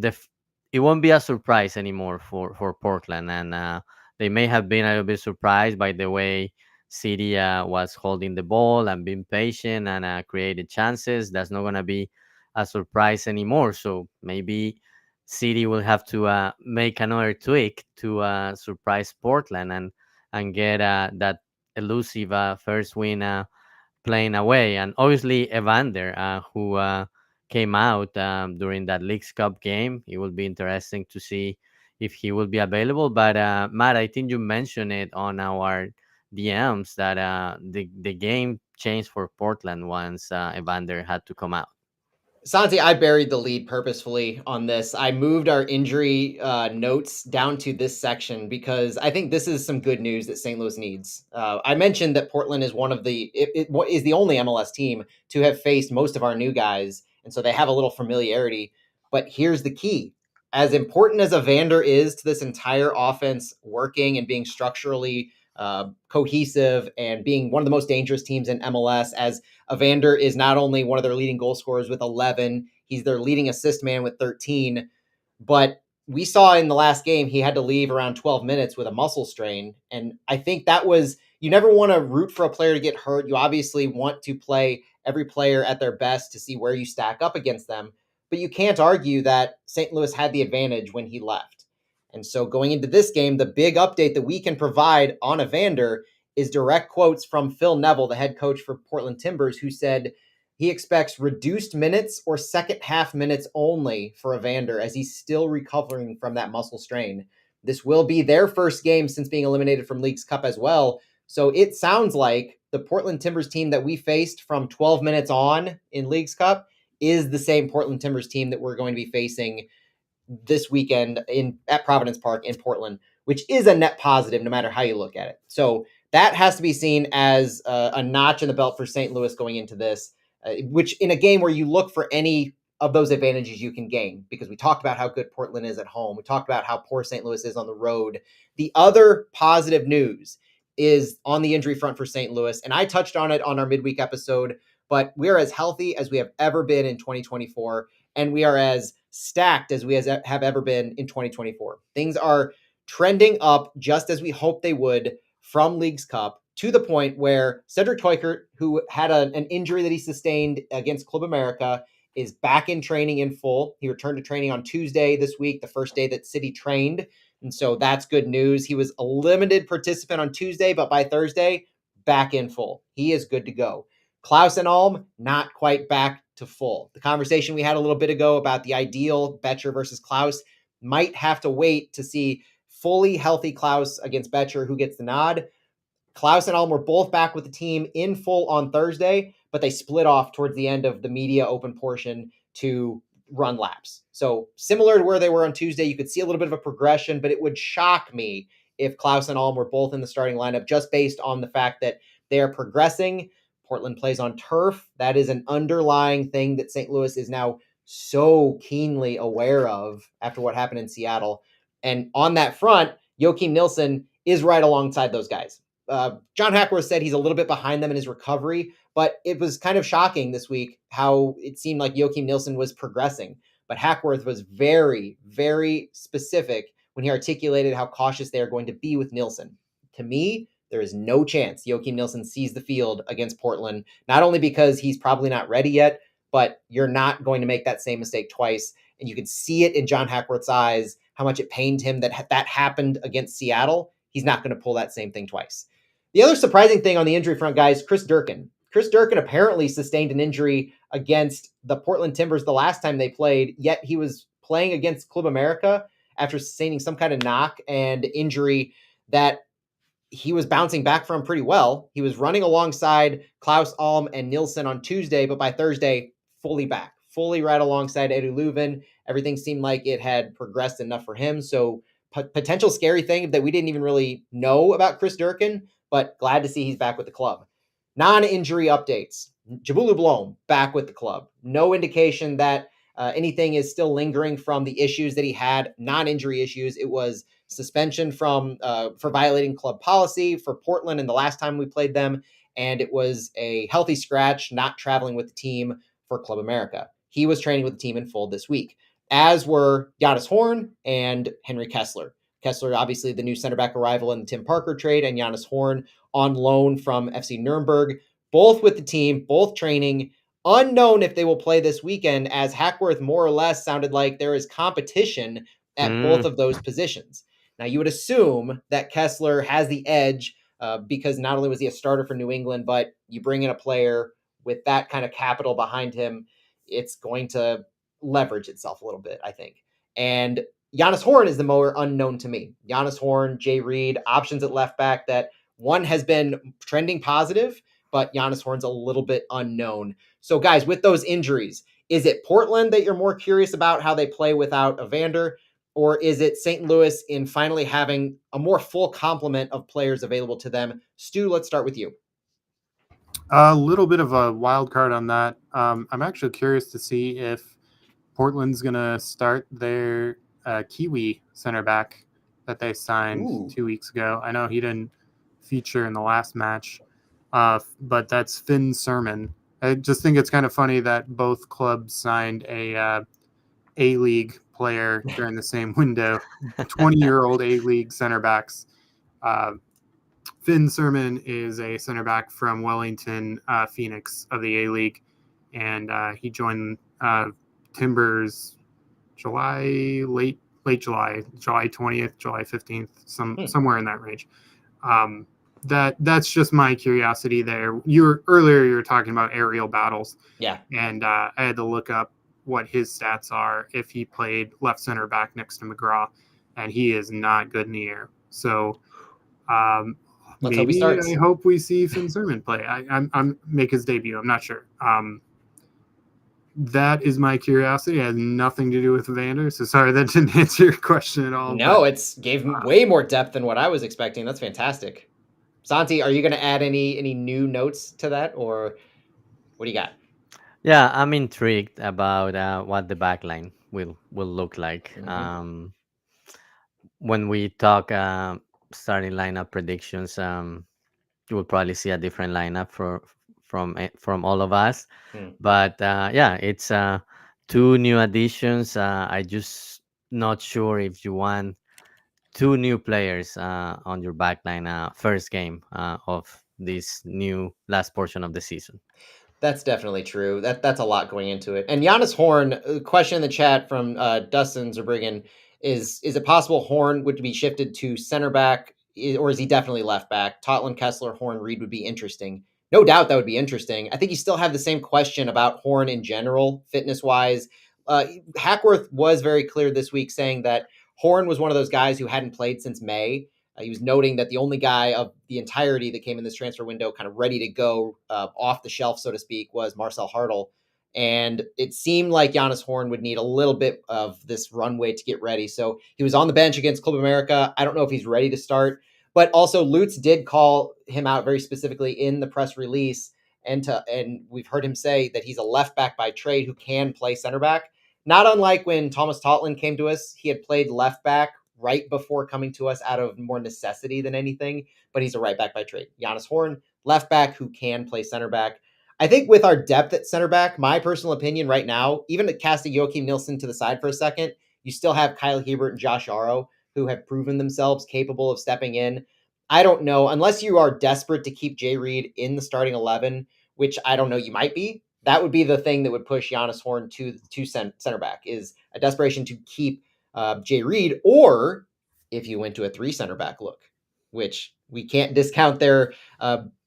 it won't be a surprise anymore for Portland, and they may have been a little bit surprised by the way City was holding the ball and being patient and created chances. That's not gonna be a surprise anymore. So maybe City will have to make another tweak to surprise Portland and get that elusive first win playing away. And obviously Evander, who came out during that Leagues Cup game. It will be interesting to see if he will be available. But Matt, I think you mentioned it on our DMs that the game changed for Portland once Evander had to come out. Santi, I buried the lead purposefully on this. I moved our injury notes down to this section because I think this is some good news that St. Louis needs. I mentioned that Portland is one of is the only MLS team to have faced most of our new guys, and so they have a little familiarity. But here's the key: as important as Evander is to this entire offense working and being structurally cohesive and being one of the most dangerous teams in MLS, as Evander is not only one of their leading goal scorers with 11, he's their leading assist man with 13. But we saw in the last game he had to leave around 12 minutes with a muscle strain. And I think that was, you never want to root for a player to get hurt. You obviously want to play every player at their best to see where you stack up against them. But you can't argue that St. Louis had the advantage when he left. And so going into this game, the big update that we can provide on Evander is direct quotes from Phil Neville, the head coach for Portland Timbers, who said he expects reduced minutes or second half minutes only for Evander as he's still recovering from that muscle strain. This will be their first game since being eliminated from Leagues Cup as well. So it sounds like the Portland Timbers team that we faced from 12 minutes on in Leagues Cup is the same Portland Timbers team that we're going to be facing this weekend at Providence Park in Portland, which is a net positive no matter how you look at it. So that has to be seen as a notch in the belt for St. Louis going into this, which in a game where you look for any of those advantages you can gain, because we talked about how good Portland is at home. We talked about how poor St. Louis is on the road. The other positive news is on the injury front for St. Louis, and I touched on it on our midweek episode, but we are as healthy as we have ever been in 2024, and we are as stacked as we have ever been in 2024. Things are trending up just as we hoped they would from Leagues Cup, to the point where Cedric Teuchert, who had an injury that he sustained against Club America, is back in training in full. He returned to training on Tuesday this week, the first day that City trained. And so that's good news. He was a limited participant on Tuesday, but by Thursday, back in full. He is good to go. Klaus and Alm, not quite back to full. The conversation we had a little bit ago about the ideal Betcher versus Klaus might have to wait to see fully healthy Klaus against Betcher, who gets the nod. Klaus and Alm were both back with the team in full on Thursday, but they split off towards the end of the media open portion to run laps. So similar to where they were on Tuesday, you could see a little bit of a progression, but it would shock me if Klaus and Alm were both in the starting lineup just based on the fact that they are progressing. Portland plays on turf. That is an underlying thing that St. Louis is now so keenly aware of after what happened in Seattle. And on that front, Joachim Nilsson is right alongside those guys. John Hackworth said he's a little bit behind them in his recovery, but it was kind of shocking this week how it seemed like Joachim Nilsson was progressing. But Hackworth was very, very specific when he articulated how cautious they are going to be with Nilsson. To me, There is no chance Joakim Nilsson sees the field against Portland, not only because he's probably not ready yet, but you're not going to make that same mistake twice. And you can see it in John Hackworth's eyes, how much it pained him that that happened against Seattle. He's not going to pull that same thing twice. The other surprising thing on the injury front, guys, Chris Durkin. Chris Durkin apparently sustained an injury against the Portland Timbers the last time they played, yet he was playing against Club America after sustaining some kind of knock and injury that he was bouncing back from pretty well. He was running alongside Klaus Alm and Nilsson on Tuesday, but by Thursday, fully back, fully right alongside Edu Leuven. Everything seemed like it had progressed enough for him. So potential scary thing that we didn't even really know about Chris Durkin, but glad to see he's back with the club. Non-injury updates. Jabulu Blom back with the club. No indication that anything is still lingering from the issues that he had, non-injury issues. It was suspension for violating club policy for Portland in the last time we played them, and it was a healthy scratch, not traveling with the team for Club America. He was training with the team in full this week, as were Jonas Horn and Henry Kessler. Kessler, obviously the new center back arrival in the Tim Parker trade, and Jonas Horn on loan from FC Nuremberg, both with the team, both training. Unknown if they will play this weekend, as Hackworth more or less sounded like there is competition at both of those positions. Now, you would assume that Kessler has the edge because not only was he a starter for New England, but you bring in a player with that kind of capital behind him, it's going to leverage itself a little bit, I think. And Jonas Horn is the more unknown to me. Jonas Horn, Jay Reed, options at left back that one has been trending positive, but Jonas Horn's a little bit unknown. So, guys, with those injuries, is it Portland that you're more curious about how they play without Evander? Or is it St. Louis in finally having a more full complement of players available to them? Stu, let's start with you. A little bit of a wild card on that. I'm actually curious to see if Portland's going to start their Kiwi center back that they signed 2 weeks ago. I know he didn't feature in the last match, but that's Finn Sermon. I just think it's kind of funny that both clubs signed a A-League player during the same window, 20-year-old A-League center backs. Finn Sermon is a center back from Wellington Phoenix of the A-League, and he joined Timbers late July 20th, July 15th, somewhere in that range. That's just my curiosity there. You were talking about aerial battles. Yeah. And I had to look up what his stats are if he played left center back next to McGraw, and he is not good in the air. So let's hope he starts. I hope we see Finn Sermon play. I'm make his debut. I'm not sure. That is my curiosity. It has nothing to do with Vander. So sorry that didn't answer your question at all. No, it's gave way more depth than what I was expecting. That's fantastic. Santi, are you going to add any new notes to that, or what do you got? Yeah, I'm intrigued about what the backline will look like. When we talk starting lineup predictions, you will probably see a different lineup from all of us. But yeah, it's two new additions. I just not sure if you want two new players on your backline first game of this new last portion of the season. That's definitely true. That's a lot going into it. And Jonas Horn, question in the chat from Dustin Zerbriggen is it possible Horn would be shifted to center back, or is he definitely left back? Totland, Kessler, Horn, Reed would be interesting. No doubt that would be interesting. I think you still have the same question about Horn in general, fitness-wise. Hackworth was very clear this week saying that Horn was one of those guys who hadn't played since May. He was noting that the only guy of the entirety that came in this transfer window kind of ready to go off the shelf, so to speak, was Marcel Hartl. And it seemed like Jonas Horn would need a little bit of this runway to get ready. So he was on the bench against Club America. I don't know if he's ready to start. But also Lutz did call him out very specifically in the press release. And we've heard him say that he's a left back by trade who can play center back. Not unlike when Thomas Totland came to us, he had played left back right before coming to us out of more necessity than anything, but he's a right back by trade. Jonas Horn, left back who can play center back. I think with our depth at center back, my personal opinion right now, even casting Joakim Nilsson to the side for a second, you still have Kyle Hebert and Josh Aro who have proven themselves capable of stepping in. I don't know, unless you are desperate to keep Jay Reed in the starting 11, which I don't know, you might be. That would be the thing that would push Giannis Horn to center back, is a desperation to keep Jay Reed, or if you went to a 3 center back look, which we can't discount their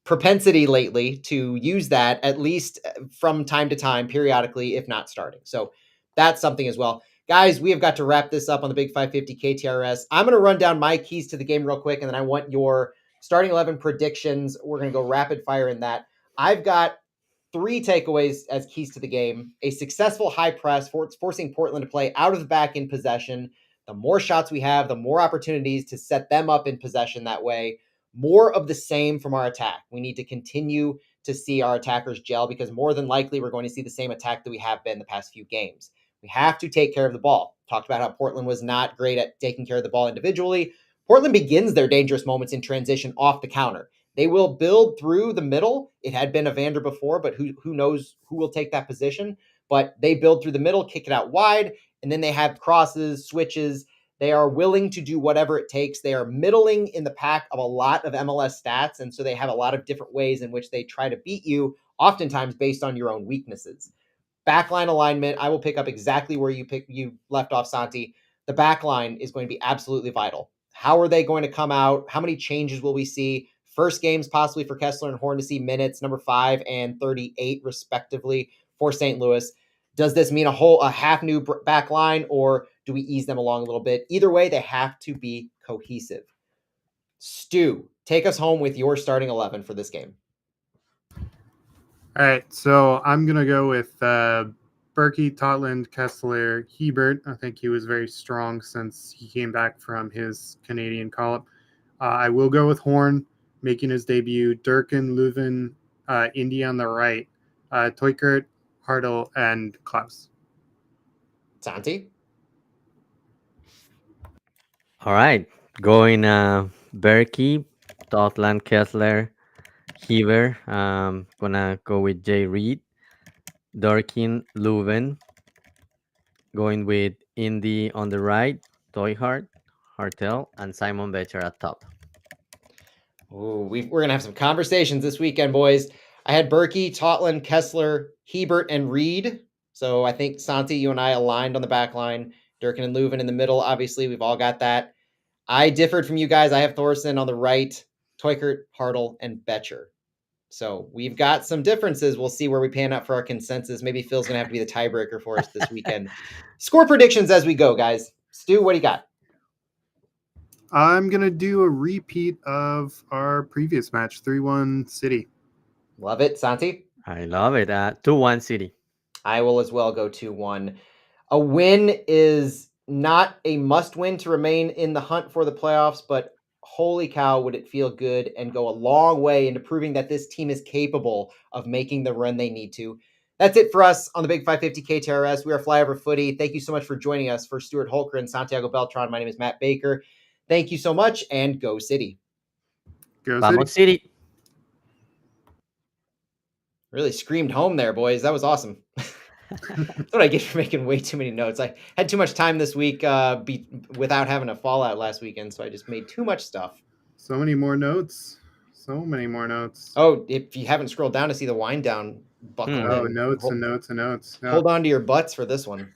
propensity lately to use that at least from time to time, periodically, if not starting. So that's something as well. Guys, we have got to wrap this up on the Big 550 KTRS. I'm going to run down my keys to the game real quick, and then I want your starting 11 predictions. We're going to go rapid fire in that. I've got 3 takeaways as keys to the game: a successful high press, forcing Portland to play out of the back in possession. The more shots we have, the more opportunities to set them up in possession that way. More of the same from our attack. We need to continue to see our attackers gel, because more than likely we're going to see the same attack that we have been the past few games. We have to take care of the ball. Talked about how Portland was not great at taking care of the ball individually. Portland begins their dangerous moments in transition off the counter. They will build through the middle. It had been Evander before, but who knows who will take that position. But they build through the middle, kick it out wide, and then they have crosses, switches. They are willing to do whatever it takes. They are middling in the pack of a lot of MLS stats, and so they have a lot of different ways in which they try to beat you, oftentimes based on your own weaknesses. Backline alignment, I will pick up exactly where you left off, Santi. The backline is going to be absolutely vital. How are they going to come out? How many changes will we see? First games possibly for Kessler and Horn to see minutes, number 5 and 38 respectively for St. Louis. Does this mean a half new back line, or do we ease them along a little bit? Either way, they have to be cohesive. Stu, take us home with your starting 11 for this game. All right, so I'm going to go with Berkey, Totland, Kessler, Hebert. I think he was very strong since he came back from his Canadian call-up. I will go with Horn, making his debut. Durkin, Leuven, Indy on the right. Teukert, Hartl, and Klaus. Santi? All right, going Berkey, Totland, Kessler, Heber. Gonna go with Jay Reed, Durkin, Leuven. Going with Indy on the right, Toyhart, Hartel, and Simon Becher at top. Ooh, we're going to have some conversations this weekend, boys. I had Berkey, Totland, Kessler, Hebert, and Reed. So I think, Santi, you and I aligned on the back line. Durkin and Leuven in the middle. Obviously, we've all got that. I differed from you guys. I have Thorson on the right, Teukert, Hartl, and Becher. So we've got some differences. We'll see where we pan out for our consensus. Maybe Phil's going to have to be the tiebreaker for us this weekend. Score predictions as we go, guys. Stu, what do you got? I'm going to do a repeat of our previous match, 3-1 City. Love it. Santi? I love it. 2-1 City. I will as well go 2-1. A win is not a must win to remain in the hunt for the playoffs, but holy cow, would it feel good and go a long way into proving that this team is capable of making the run they need to. That's it for us on the Big 550 KTRS. We are Flyover Footy. Thank you so much for joining us. For Stuart Holker and Santiago Beltran, my name is Matt Baker. Thank you so much, and go City. Go Vamos City. Really screamed home there, boys. That was awesome. That's what I get for making way too many notes. I had too much time this week without having a fallout last weekend, so I just made too much stuff. So many more notes. So many more notes. Oh, if you haven't scrolled down to see the wind down, buckle in. Oh, notes and notes and notes. No. Hold on to your butts for this one.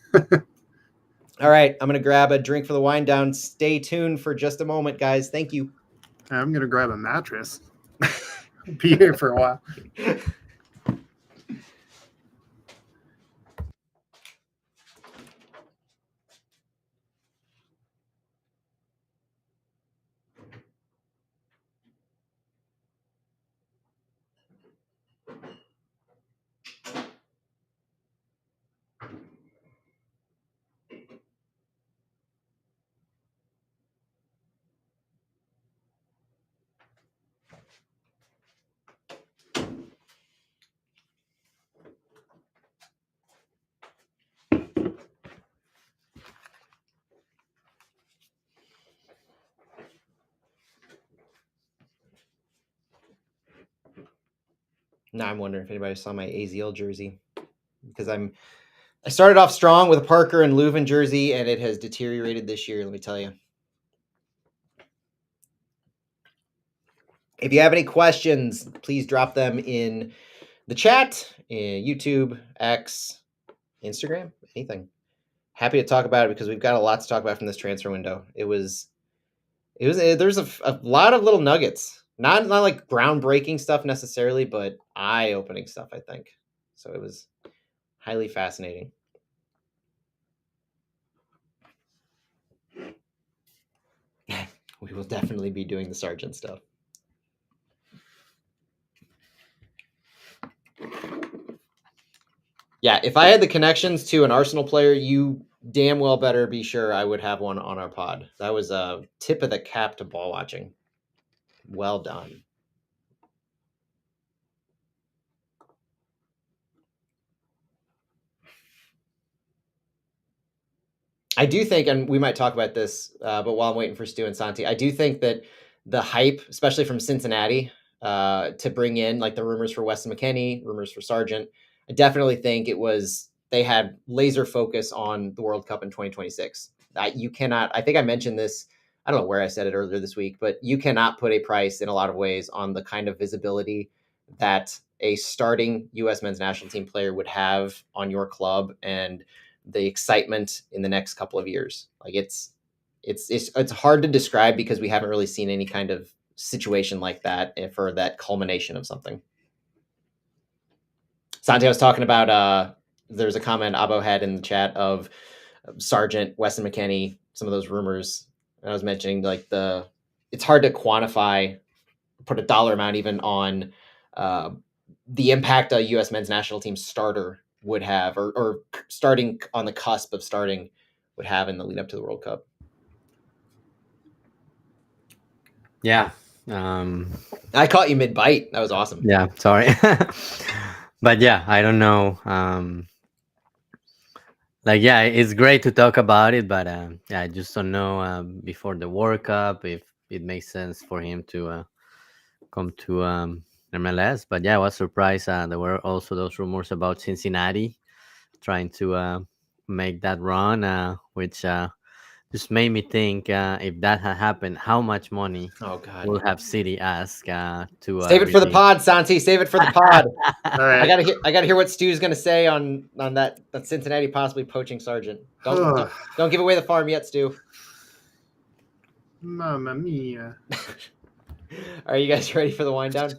All right, I'm going to grab a drink for the wind down. Stay tuned for just a moment, guys. Thank you. I'm going to grab a mattress. Be here for a while. Now I'm wondering if anybody saw my AZL jersey, because I started off strong with a Parker and Leuven jersey, and it has deteriorated this year, let me tell you. If you have any questions, please drop them in the chat, in YouTube, X, Instagram, anything. Happy to talk about it because we've got a lot to talk about from this transfer window. There's a lot of little nuggets, not like groundbreaking stuff necessarily, but eye-opening stuff, I think. So it was highly fascinating. We will definitely be doing the Sergeant stuff. Yeah, if I had the connections to an Arsenal player, you damn well better be sure I would have one on our pod. That was a tip of the cap to ball watching. Well done. I do think, and we might talk about this, but while I'm waiting for Stu and Santi, I do think that the hype, especially from Cincinnati, to bring in like the rumors for Weston McKennie, rumors for Sargent, I definitely think they had laser focus on the World Cup in 2026. You cannot, I think I mentioned this, I don't know where I said it earlier this week, but you cannot put a price in a lot of ways on the kind of visibility that a starting U.S. men's national team player would have on your club and the excitement in the next couple of years. Like it's hard to describe because we haven't really seen any kind of situation like that for that culmination of something. Santi, I was talking about there's a comment Abo had in the chat of Sargent, Weston McKennie, some of those rumors. And I was mentioning like it's hard to quantify, put a dollar amount even on the impact a U.S. men's national team starter would have, or starting on the cusp of starting would have in the lead up to the World Cup. Yeah. I caught you mid bite. That was awesome. Yeah, sorry. But yeah, I don't know. Like, yeah, it's great to talk about it, but yeah, I just don't know before the World Cup if it makes sense for him to come to MLS. But yeah, I was surprised. There were also those rumors about Cincinnati trying to make that run, which just made me think if that had happened, how much money will have City ask to save it for the redeem? pod, Santi. Save it for the pod. All right. I gotta hear what Stu's gonna say on that Cincinnati possibly poaching Sargent. Don't give away the farm yet, Stu. Mamma mia. Are you guys ready for the wind down?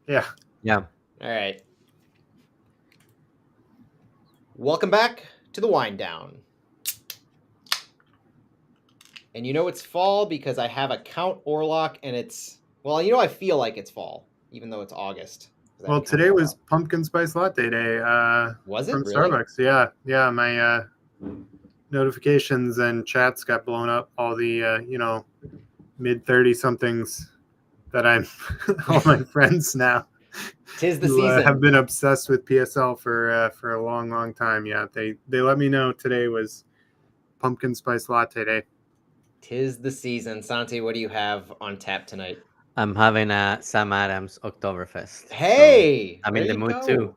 Yeah. Yeah. All right. Welcome back to the wind down. And you know it's fall because I have a Count Orlock and I feel like it's fall, even though it's August. Well, today was pumpkin spice latte day. Was it from really? Starbucks? Yeah. My notifications and chats got blown up. All the mid 30 somethings that I'm all my friends now. 'Tis the who, season. have been obsessed with PSL for a long time. Yeah, they let me know today was pumpkin spice latte day. 'Tis the season. Santi, what do you have on tap tonight? I'm having a Sam Adams Oktoberfest. Hey, so I'm in the mood too.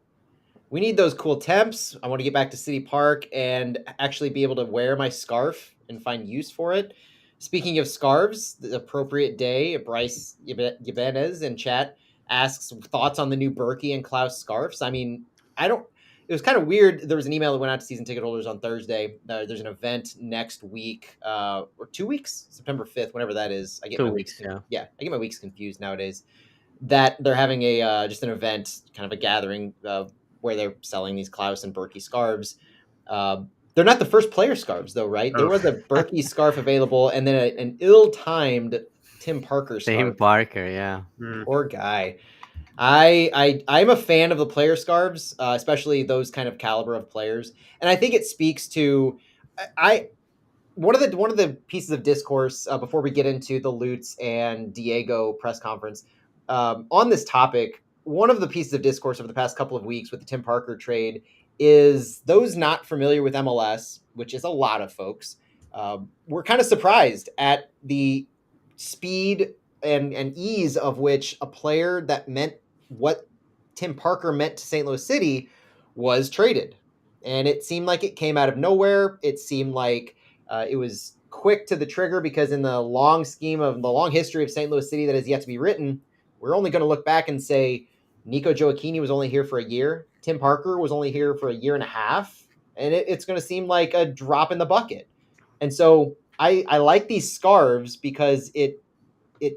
We need those cool temps. I want to get back to City Park and actually be able to wear my scarf and find use for it. Speaking of scarves, the appropriate day, Bryce Jimenez in chat asks thoughts on the new Berkey and Klaus scarves. I mean, it was kind of weird. There was an email that went out to season ticket holders on Thursday. There's an event next week, or 2 weeks, September 5th, whenever that is. I get 2 my weeks, I get my weeks confused nowadays. That they're having just an event, kind of a gathering where they're selling these Klaus and Berkey scarves. They're not the first player scarves, though, right? There was a Berkey scarf available, and then an ill-timed Tim Parker scarf. Tim Parker, yeah. Poor guy. I'm a fan of the player scarves, especially those kind of caliber of players, and I think it speaks to one of the pieces of discourse before we get into the Lutz and Diego press conference on this topic. One of the pieces of discourse over the past couple of weeks with the Tim Parker trade is those not familiar with MLS, which is a lot of folks, were kind of surprised at the speed and ease of which a player that meant what Tim Parker meant to St. Louis City was traded. And it seemed like it came out of nowhere. It seemed like it was quick to the trigger because in the long history of St. Louis City that is yet to be written, we're only going to look back and say Nico Gioacchini was only here for a year. Tim Parker was only here for a year and a half. And it's going to seem like a drop in the bucket. And so I like these scarves because it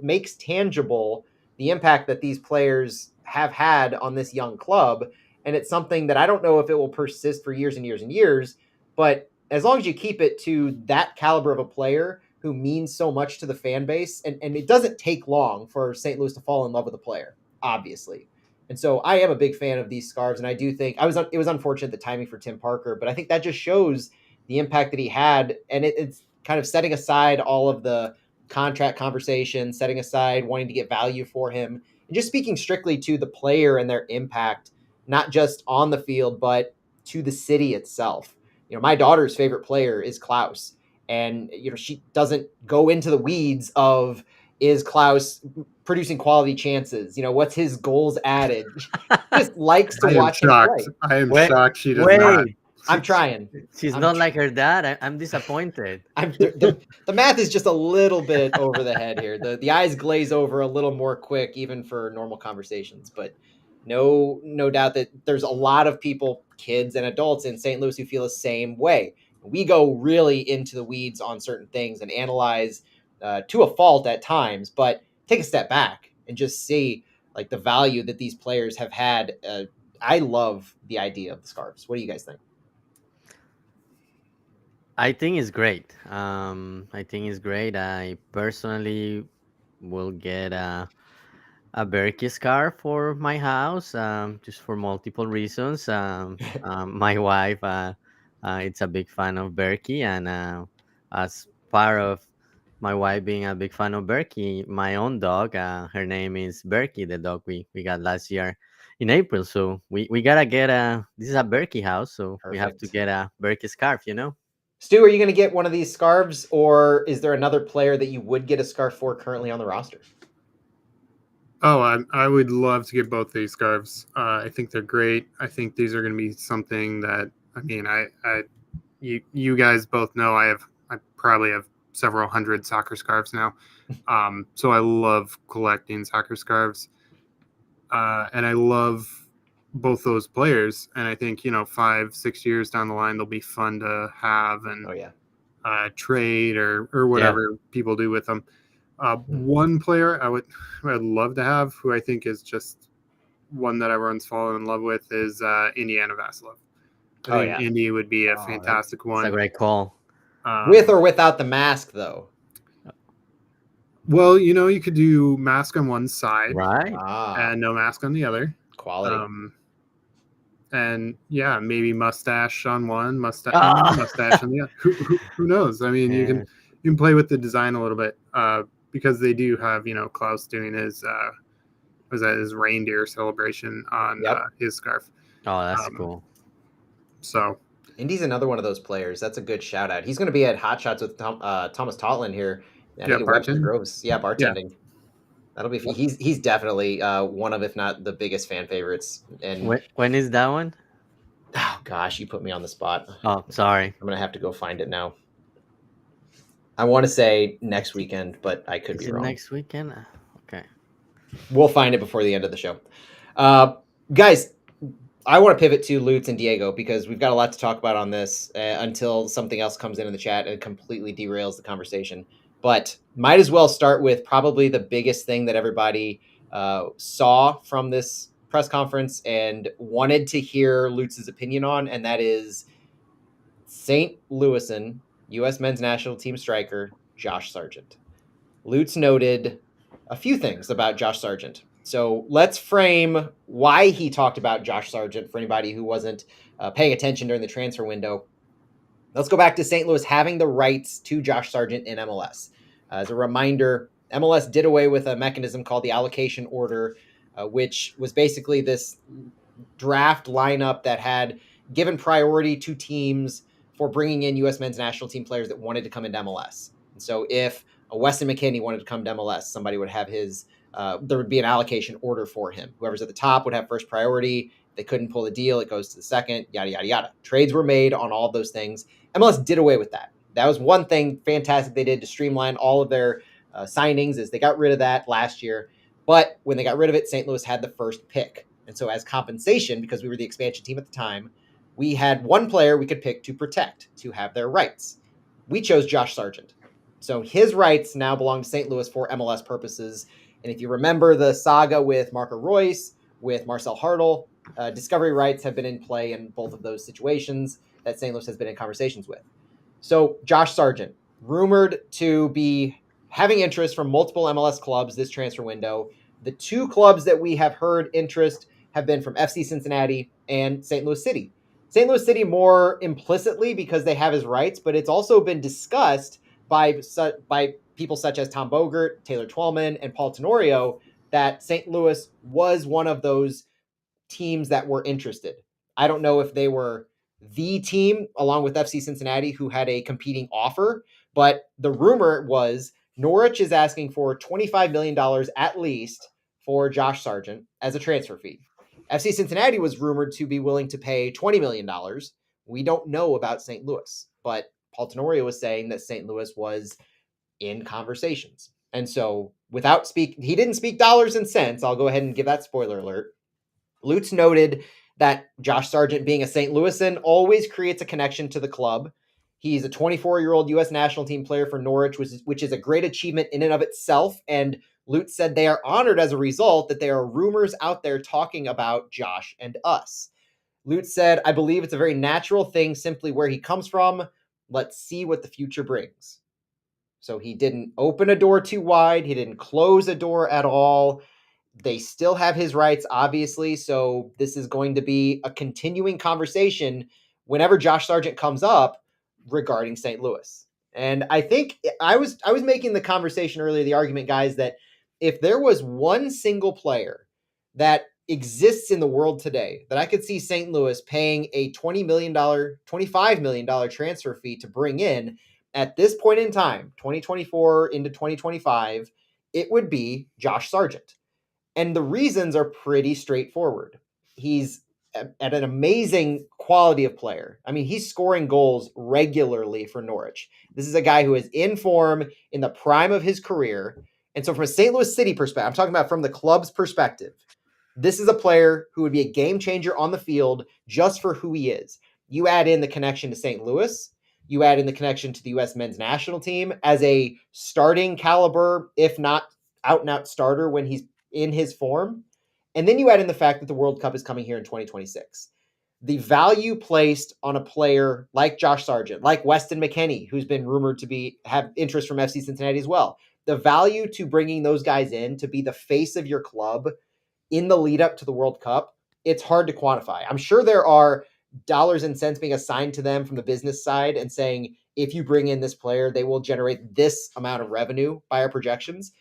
makes tangible the impact that these players have had on this young club. And it's something that I don't know if it will persist for years and years and years, but as long as you keep it to that caliber of a player who means so much to the fan base, and it doesn't take long for St. Louis to fall in love with a player, obviously. And so I am a big fan of these scarves, and I do think it was unfortunate the timing for Tim Parker, but I think that just shows the impact that he had, and it's kind of setting aside all of the contract conversation, setting aside wanting to get value for him, and just speaking strictly to the player and their impact, not just on the field, but to the city itself. My daughter's favorite player is Klaus, and she doesn't go into the weeds of is Klaus producing quality chances? What's his goals added? She just likes to watch him play. I am shocked she does not. I'm trying. She's not like her dad. I'm disappointed. The math is just a little bit over the head here. The eyes glaze over a little more quick, even for normal conversations. But no doubt that there's a lot of people, kids and adults in St. Louis, who feel the same way. We go really into the weeds on certain things and analyze to a fault at times, but take a step back and just see like the value that these players have had. I love the idea of the scarves. What do you guys think? I think it's great. I personally will get a Berkey scarf for my house, just for multiple reasons. My wife, it's a big fan of Berkey, and as part of my wife being a big fan of Berkey, my own dog, her name is Berkey, the dog we got last year in April. So we gotta get this is a Berkey house, so we have to Perfect. get a Berkey scarf, Stu, are you going to get one of these scarves, or is there another player that you would get a scarf for currently on the roster? Oh, I would love to get both these scarves. I think they're great. I think these are going to be something that, you guys both know I probably have several hundred soccer scarves now. So I love collecting soccer scarves. And I love both those players. And I think, 5-6 years down the line, they'll be fun to have and trade or whatever people do with them. One player I'd love to have, who I think is just one that everyone's fallen in love with, is Indiana Vasilov. I think Indy would be a fantastic one. It's a great call. With or without the mask, though? Well, you could do mask on one side, right, and no mask on the other. Quality. And maybe mustache on one, mustache on the other. Who knows? I mean, you can play with the design a little bit. Because they do have, Klaus doing his reindeer celebration on his scarf. Oh, that's cool. So Indy's another one of those players. That's a good shout out. He's going to be at Hot Shots with Thomas Totland here. Bartending. Groves. Yeah, bartending. Yeah. That'll be. He's definitely one of, if not the biggest fan favorites. And when is that one? Oh gosh, you put me on the spot. Oh, sorry. I'm gonna have to go find it now. I want to say next weekend, but I could be wrong. Next weekend? Okay. We'll find it before the end of the show. Guys, I want to pivot to Lutz and Diego because we've got a lot to talk about on this until something else comes in the chat and completely derails the conversation. But might as well start with probably the biggest thing that everybody saw from this press conference and wanted to hear Lutz's opinion on, and that is St. Louisan U.S. men's national team striker Josh Sargent. Lutz noted a few things about Josh Sargent. So let's frame why he talked about Josh Sargent for anybody who wasn't paying attention during the transfer window. Let's go back to St. Louis having the rights to Josh Sargent in MLS. As a reminder, MLS did away with a mechanism called the allocation order, which was basically this draft lineup that had given priority to teams for bringing in U.S. men's national team players that wanted to come into MLS. And so if a Weston McKennie wanted to come to MLS, somebody would have there would be an allocation order for him. Whoever's at the top would have first priority. They couldn't pull the deal. It goes to the second, yada, yada, yada. Trades were made on all of those things. MLS did away with that. that was one thing fantastic they did to streamline all of their signings is they got rid of that last year. But when they got rid of it, St. Louis had the first pick. And so as compensation, because we were the expansion team at the time, we had one player we could pick to protect, to have their rights. We chose Josh Sargent. So his rights now belong to St. Louis for MLS purposes. And if you remember the saga with Marco Royce, with Marcel Hartle, discovery rights have been in play in both of those situations that St. Louis has been in conversations with. So Josh Sargent, rumored to be having interest from multiple MLS clubs this transfer window. The two clubs that we have heard interest have been from FC Cincinnati and St. Louis City. St. Louis City more implicitly because they have his rights, but it's also been discussed by people such as Tom Bogert, Taylor Twellman, and Paul Tenorio that St. Louis was one of those teams that were interested. I don't know if they were the team along with FC Cincinnati who had a competing offer, but the rumor was Norwich is asking for $25 million at least for Josh Sargent as a transfer fee. FC Cincinnati was rumored to be willing to pay $20 million. We don't know about St. Louis, but Paul Tenorio was saying that St. Louis was in conversations. And so he didn't speak dollars and cents. I'll go ahead and give that spoiler alert. Lutz noted that Josh Sargent, being a St. Louisan, always creates a connection to the club. He's a 24-year-old U.S. national team player for Norwich, which is a great achievement in and of itself. And Lutz said they are honored as a result that there are rumors out there talking about Josh and us. Lutz said, I believe it's a very natural thing simply where he comes from. Let's see what the future brings. So he didn't open a door too wide. He didn't close a door at all. They still have his rights, obviously. So this is going to be a continuing conversation whenever Josh Sargent comes up regarding St. Louis. And I think I was making the conversation earlier, the argument, guys, that if there was one single player that exists in the world today that I could see St. Louis paying a $20 million, $25 million transfer fee to bring in at this point in time, 2024 into 2025, it would be Josh Sargent. And the reasons are pretty straightforward. He's at an amazing quality of player. I mean, he's scoring goals regularly for Norwich. This is a guy who is in form in the prime of his career. And so from a St. Louis City perspective, I'm talking about from the club's perspective, this is a player who would be a game changer on the field just for who he is. You add in the connection to St. Louis, you add in the connection to the U.S. men's national team as a starting caliber, if not out and out starter when he's in his form. And then you add in the fact that the World Cup is coming here in 2026. The value placed on a player like Josh Sargent, like Weston McKennie, who's been rumored to have interest from FC Cincinnati as well. The value to bringing those guys in to be the face of your club in the lead up to the World Cup, it's hard to quantify. I'm sure there are dollars and cents being assigned to them from the business side and saying, if you bring in this player, they will generate this amount of revenue by our projections.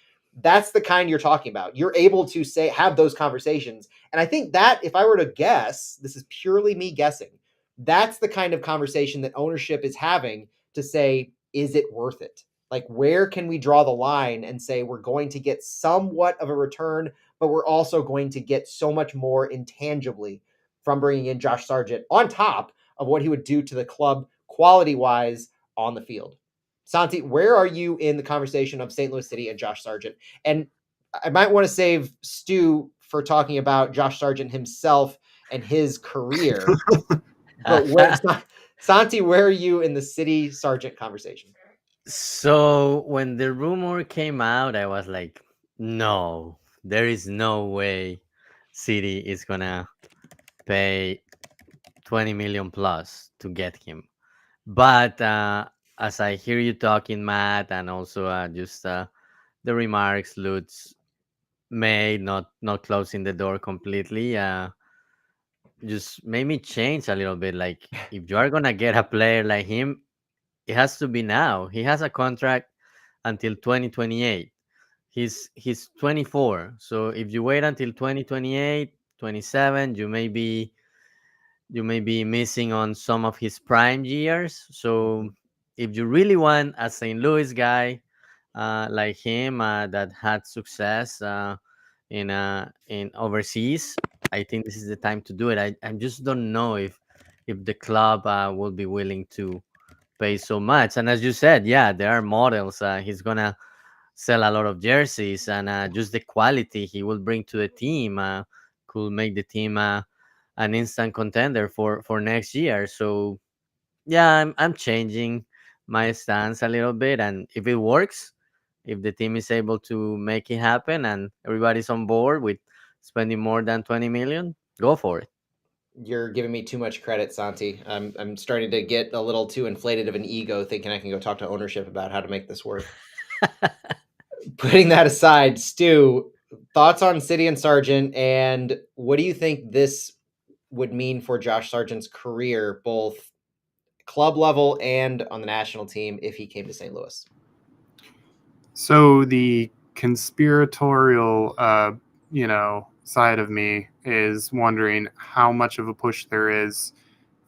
That's the kind you're talking about. You're able to have those conversations. And I think that if I were to guess, this is purely me guessing, that's the kind of conversation that ownership is having to say, is it worth it? Like, where can we draw the line and say we're going to get somewhat of a return, but we're also going to get so much more intangibly from bringing in Josh Sargent on top of what he would do to the club quality-wise on the field. Santi, where are you in the conversation of St. Louis City and Josh Sargent? And I might want to save Stu for talking about Josh Sargent himself and his career. But Santi, where are you in the City Sargent conversation? So when the rumor came out, I was like, no, there is no way City is gonna pay 20 million plus to get him. But as I hear you talking, Matt, and also just the remarks Lutz made, not closing the door completely, just made me change a little bit. Like, if you are gonna get a player like him, it has to be now. He has a contract until 2028. He's 24. So if you wait until 2028, 27, you may be missing on some of his prime years. So if you really want a St. Louis guy like him that had success in overseas, I think this is the time to do it. I just don't know if the club will be willing pay so much. And as you said, yeah, there are models. He's gonna sell a lot of jerseys, and just the quality he will bring to the team could make the team an instant contender for next year. So yeah, I'm changing my stance a little bit, and if it works, if the team is able to make it happen and everybody's on board with spending more than 20 million, go for it. You're giving me too much credit, Santi. I'm starting to get a little too inflated of an ego, thinking I can go talk to ownership about how to make this work. Putting that aside, Stu, thoughts on City and Sargent, and what do you think this would mean for Josh Sargent's career, both club level and on the national team, if he came to St. Louis? So the conspiratorial, side of me is wondering how much of a push there is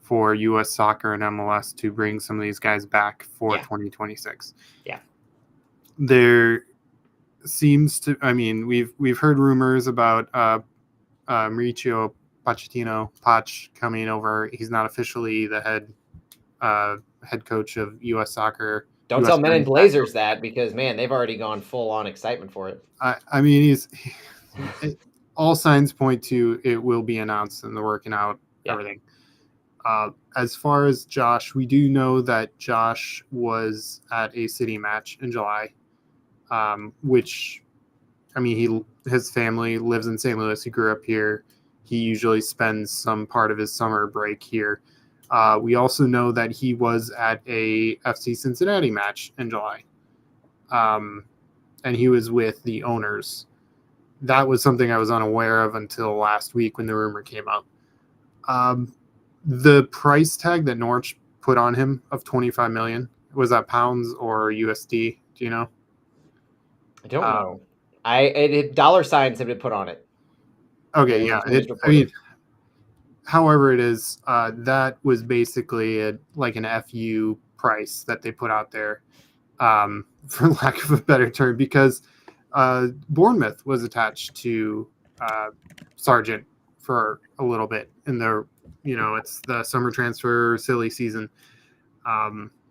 for U.S. soccer and MLS to bring some of these guys back for 2026. Yeah. There seems to, I mean, we've heard rumors about Mauricio Poch coming over. He's not officially the head coach of U.S. soccer. Don't US tell Men in men's Blazers that, because man, they've already gone full on excitement for it. I mean, all signs point to it will be announced and they're working out everything. As far as Josh, we do know that Josh was at a City match in July, which, I mean, his family lives in St. Louis. He grew up here. He usually spends some part of his summer break here. We also know that he was at a FC Cincinnati match in July, and he was with the owners. That was something I was unaware of until last week when the rumor came up. The price tag that Norwich put on him of 25 million, was that pounds or USD? Do you know? I don't know. Dollar signs have been put on it. Okay, yeah. I mean, however it is, that was basically like an FU price that they put out there, for lack of a better term, because Bournemouth was attached to Sargent for a little bit in the, it's the summer transfer silly season.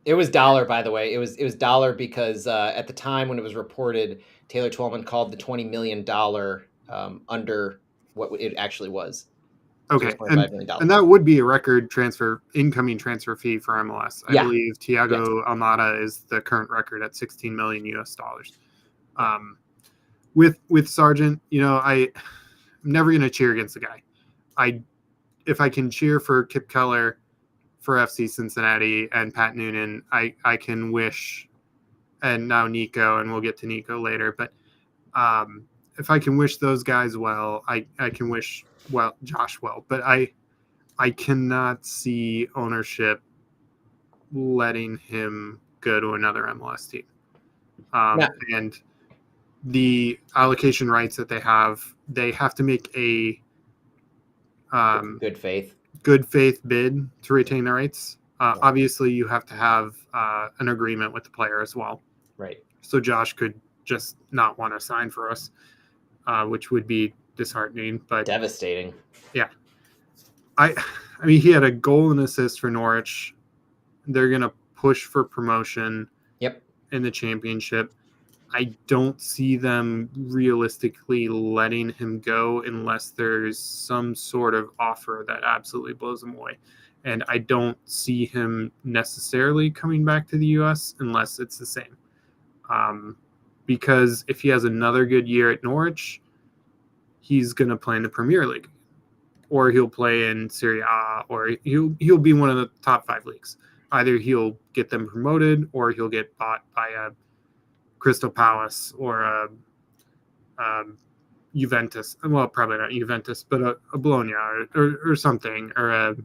It was dollar, by the way. It was dollar because at the time when it was reported, Taylor Twellman called the $20 million under what it actually was. Okay, and that would be a record incoming transfer fee for MLS. I believe Thiago Almada is the current record at $16 million US. With Sargent, I'm never going to cheer against the guy. If I can cheer for Kip Keller, for FC Cincinnati, and Pat Noonan, I can wish, and now Nico, and we'll get to Nico later, but if I can wish those guys well, I can wish Josh well, but I cannot see ownership letting him go to another MLS team. And the allocation rights that they have to make a good faith bid to retain the rights. Obviously, you have to have an agreement with the player as well. Right. So Josh could just not want to sign for us, which would be disheartening, but devastating. Yeah. I mean, he had a goal and assist for Norwich. They're going to push for promotion in the championship. I don't see them realistically letting him go unless there's some sort of offer that absolutely blows him away. And I don't see him necessarily coming back to the U.S. unless it's the same. Because if he has another good year at Norwich, he's going to play in the Premier League, or he'll play in Serie A, or he'll be one of the top 5 leagues. Either he'll get them promoted, or he'll get bought by a Crystal Palace or a Juventus. Well, probably not Juventus, but a Bologna or something, or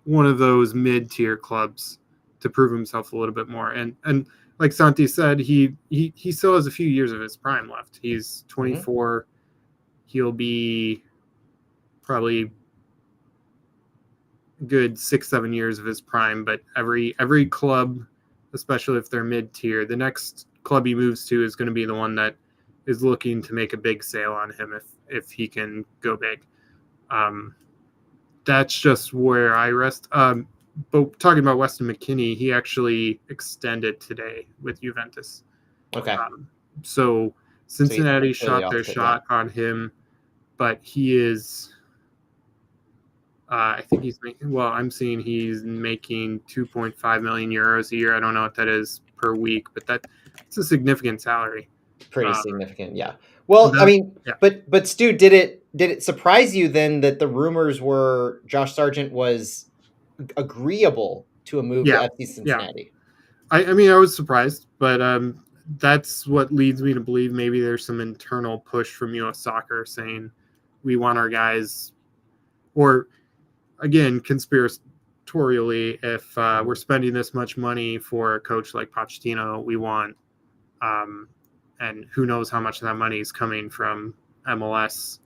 one of those mid-tier clubs to prove himself a little bit more. And like Santi said, he still has a few years of his prime left. He's 24. Mm-hmm. He'll be probably good 6-7 years of his prime, but every club, especially if they're mid-tier, the next club he moves to is going to be the one that is looking to make a big sale on him if he can go big. That's just where I rest. but talking about Weston McKennie, he actually extended today with Juventus. Okay. So Cincinnati clearly shot off their the- shot on him, but he is. I think he's making. Well, I'm seeing he's making 2.5 million euros a year. I don't know what that is per week, but that's a significant salary. Pretty significant, yeah. Well, I mean, yeah. but Stu, did it surprise you then that the rumors were Josh Sargent was agreeable to a move to Yeah, FC Cincinnati? I mean, I was surprised, but that's what leads me to believe maybe there's some internal push from U.S. Soccer saying we want our guys, or again, conspiratorially, if we're spending this much money for a coach like Pochettino, we want, and who knows how much of that money is coming from MLS.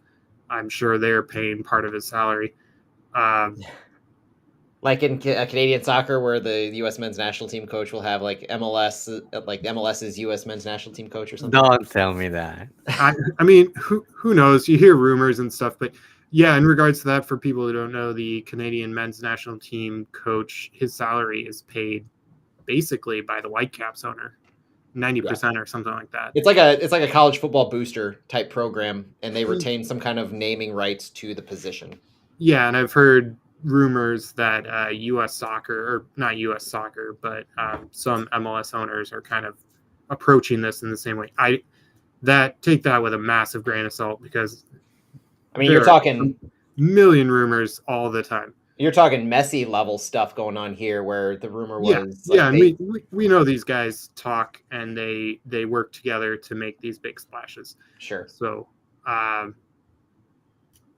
I'm sure they're paying part of his salary. Like in Canadian soccer, where the U.S. men's national team coach will have like MLS, like MLS's U.S. men's national team coach or something. Don't tell me that. I mean, who knows? You hear rumors and stuff, but yeah, in regards to that, for people who don't know, the Canadian men's national team coach, his salary is paid basically by the Whitecaps owner, 90% or something like that. It's like a college football booster type program, and they retain some kind of naming rights to the position. Yeah, and I've heard rumors that U.S. soccer, or not U.S. soccer, but some MLS owners are kind of approaching this in the same way. Take that with a massive grain of salt, because I mean, you're talking a million rumors all the time. You're talking Messi level stuff going on here, where the rumor was and we know these guys talk and they work together to make these big splashes. Sure. So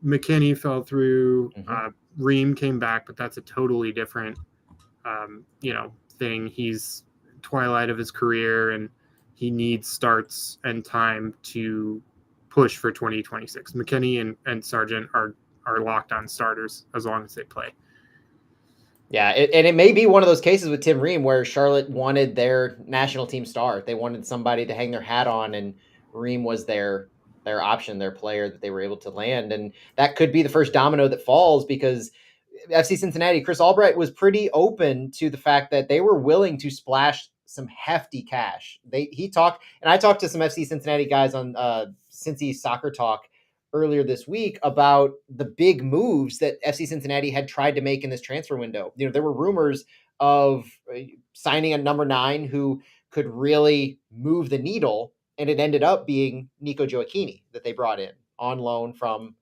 McKennie fell through. Ream came back, but that's a totally different thing. He's twilight of his career, and he needs starts and time to push for 2026. McKennie and Sargent are locked on starters as long as they play. Yeah, and it may be one of those cases with Tim Ream where Charlotte wanted their national team star. They wanted somebody to hang their hat on, and Ream was their option, their player that they were able to land. And that could be the first domino that falls, because FC Cincinnati, Chris Albright was pretty open to the fact that they were willing to splash some hefty cash. He talked, and I talked to some FC Cincinnati guys on Cincy Soccer Talk earlier this week about the big moves that FC Cincinnati had tried to make in this transfer window. You know, there were rumors of signing a number 9 who could really move the needle, and it ended up being Nico Gioacchini that they brought in on loan from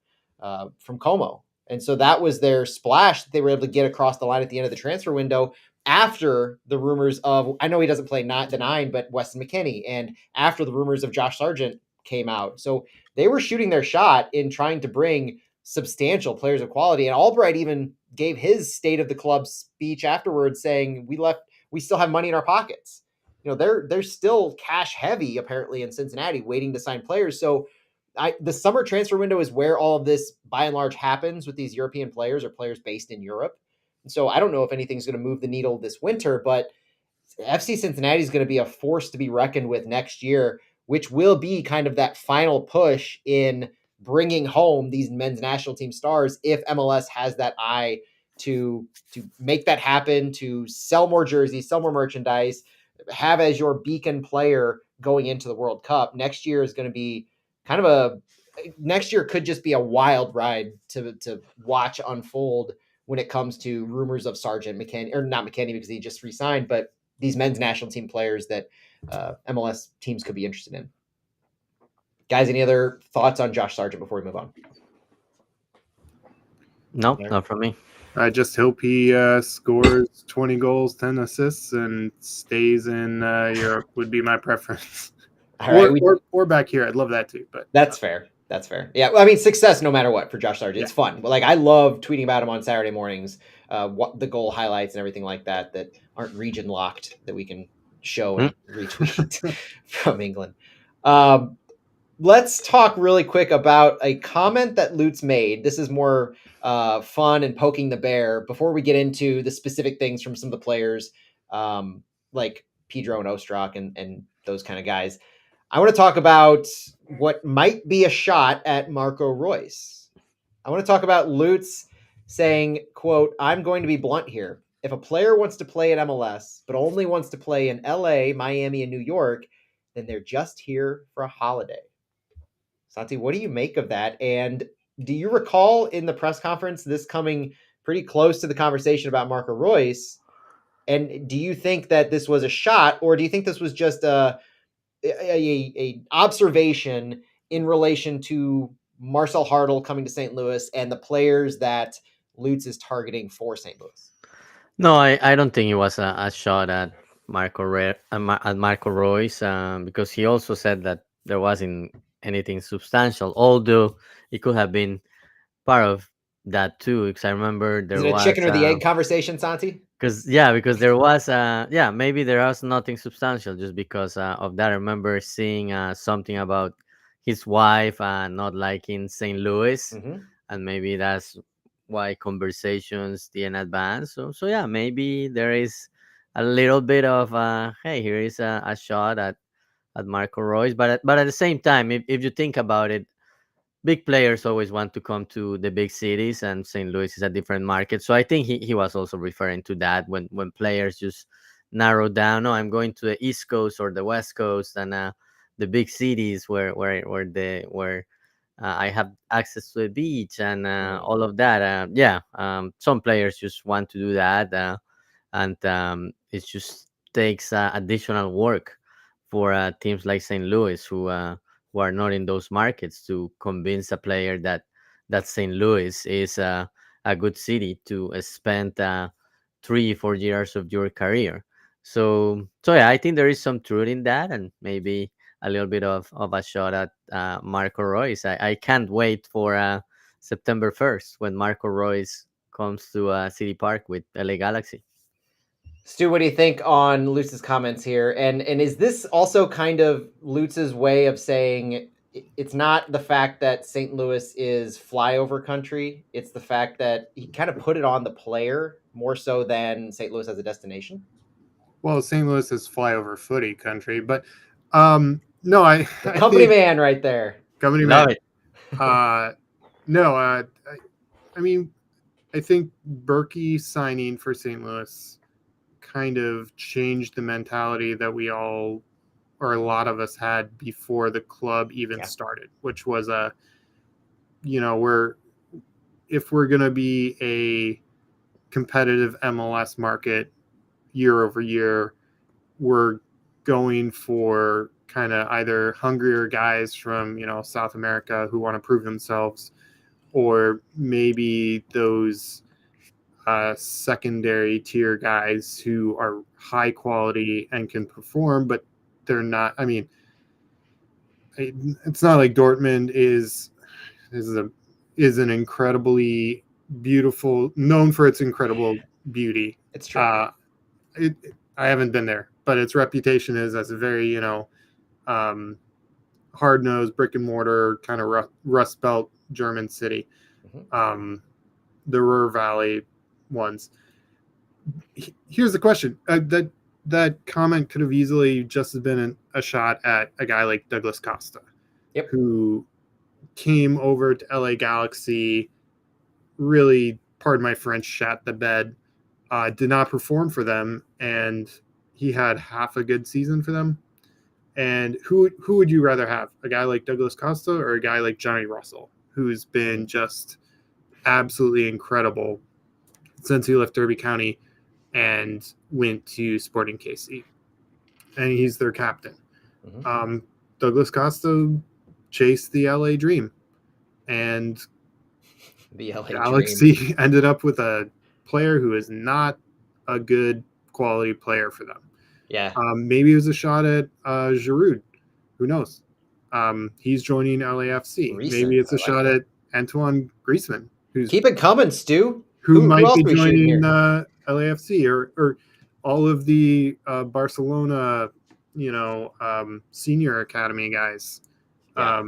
Como. And so that was their splash that they were able to get across the line at the end of the transfer window, after the rumors of, I know he doesn't play the 9, but Weston McKennie, and after the rumors of Josh Sargent came out. So they were shooting their shot in trying to bring substantial players of quality. And Albright even gave his state of the club speech afterwards, saying, we still have money in our pockets. You know, they're still cash heavy apparently in Cincinnati, waiting to sign players. So the summer transfer window is where all of this by and large happens with these European players or players based in Europe. And so I don't know if anything's going to move the needle this winter, but FC Cincinnati is going to be a force to be reckoned with next year, which will be kind of that final push in bringing home these men's national team stars, if MLS has that eye to make that happen, to sell more jerseys, sell more merchandise, have as your beacon player going into the World Cup. Next year is going to be next year could just be a wild ride to watch unfold when it comes to rumors of Sargent, McKennie, or not McKennie because he just re-signed, but these men's national team players that MLS teams could be interested in. Guys, any other thoughts on Josh Sargent before we move on? No, not from me. I just hope he scores 20 goals, 10 assists, and stays in Europe would be my preference. Or back here. I'd love that too. But that's fair. That's fair. Yeah, I mean, success no matter what for Josh Sargent. It's fun. But I love tweeting about him on Saturday mornings, what the goal highlights and everything like that aren't region locked, that we can show and retweet from England. Let's talk really quick about a comment that Lutz made. This is more fun and poking the bear before we get into the specific things from some of the players, like Pedro and Ostrak and those kind of guys. I want to talk about what might be a shot at Marco Reus. I want to talk about Lutz saying, quote, "I'm going to be blunt here. if a player wants to play in MLS, but only wants to play in LA, Miami, and New York, then they're just here for a holiday. Santi, what do you make of that? And do you recall in the press conference this coming pretty close to the conversation about Marco Royce? And do you think that this was a shot, or do you think this was just a observation in relation to Marcel Hartle coming to St. Louis and the players that Lutz is targeting for St. Louis? No, I don't think it was a shot at at Marco Royce, because he also said that there wasn't anything substantial, although it could have been part of that too. Because I remember Is there it a chicken was or the egg conversation, Santi? because there was maybe there was nothing substantial, just because of that. I remember seeing something about his wife not liking St. Louis, Mm-hmm. and maybe that's why conversations didn't advance. So yeah, maybe there is a little bit of hey, here is a shot at Marco Royce, but at the same time, if you think about it, big players always want to come to the big cities, and St. Louis is a different market. So I think he was also referring to that when players just narrow down, no, I'm going to the East Coast or the West Coast, and the big cities where I have access to a beach and all of that. Some players just want to do that, and it just takes additional work for teams like St. Louis, who are not in those markets, to convince a player that St. Louis is a good city to spend 3 4 years of your career. So yeah, I think there is some truth in that, and maybe a little bit of a shot at Marco Royce. I can't wait for September 1st, when Marco Royce comes to City Park with LA Galaxy. Stu, what do you think on Lutz's comments here? And is this also kind of Lutz's way of saying it's not the fact that St. Louis is flyover country, it's the fact that he kind of put it on the player more so than St. Louis as a destination? Well, St. Louis is flyover footy country, but no, The I company think man right there. company Love man. it. No, I mean, I think Berkey signing for St. Louis kind of changed the mentality that we all, or a lot of us, had before the club even started, which was if we're going to be a competitive MLS market year over year, we're going for kind of either hungrier guys from South America who want to prove themselves, or maybe those secondary tier guys who are high quality and can perform, but they're not. I mean, it's not like Dortmund is an incredibly beautiful, known for its incredible beauty. It's true. I haven't been there, but its reputation is as a very hard-nosed, brick and mortar kind of Rust Belt German city. Mm-hmm. The Ruhr Valley ones. Here's the question: that comment could have easily just been a shot at a guy like Douglas Costa, who came over to LA Galaxy, really, pardon my French, shat the bed, did not perform for them, and he had half a good season for them. And who would you rather have? A guy like Douglas Costa or a guy like Johnny Russell, who's been just absolutely incredible since he left Derby County and went to Sporting KC, and he's their captain. Mm-hmm. Douglas Costa chased the LA dream, and the LA Galaxy dream ended up with a player who is not a good quality player for them. Yeah. Maybe it was a shot at Giroud. Who knows? He's joining LAFC. Maybe it's a shot at Antoine Griezmann, who's keep it coming, Stu. Who might be joining LAFC or all of the Barcelona, senior academy guys. Yeah.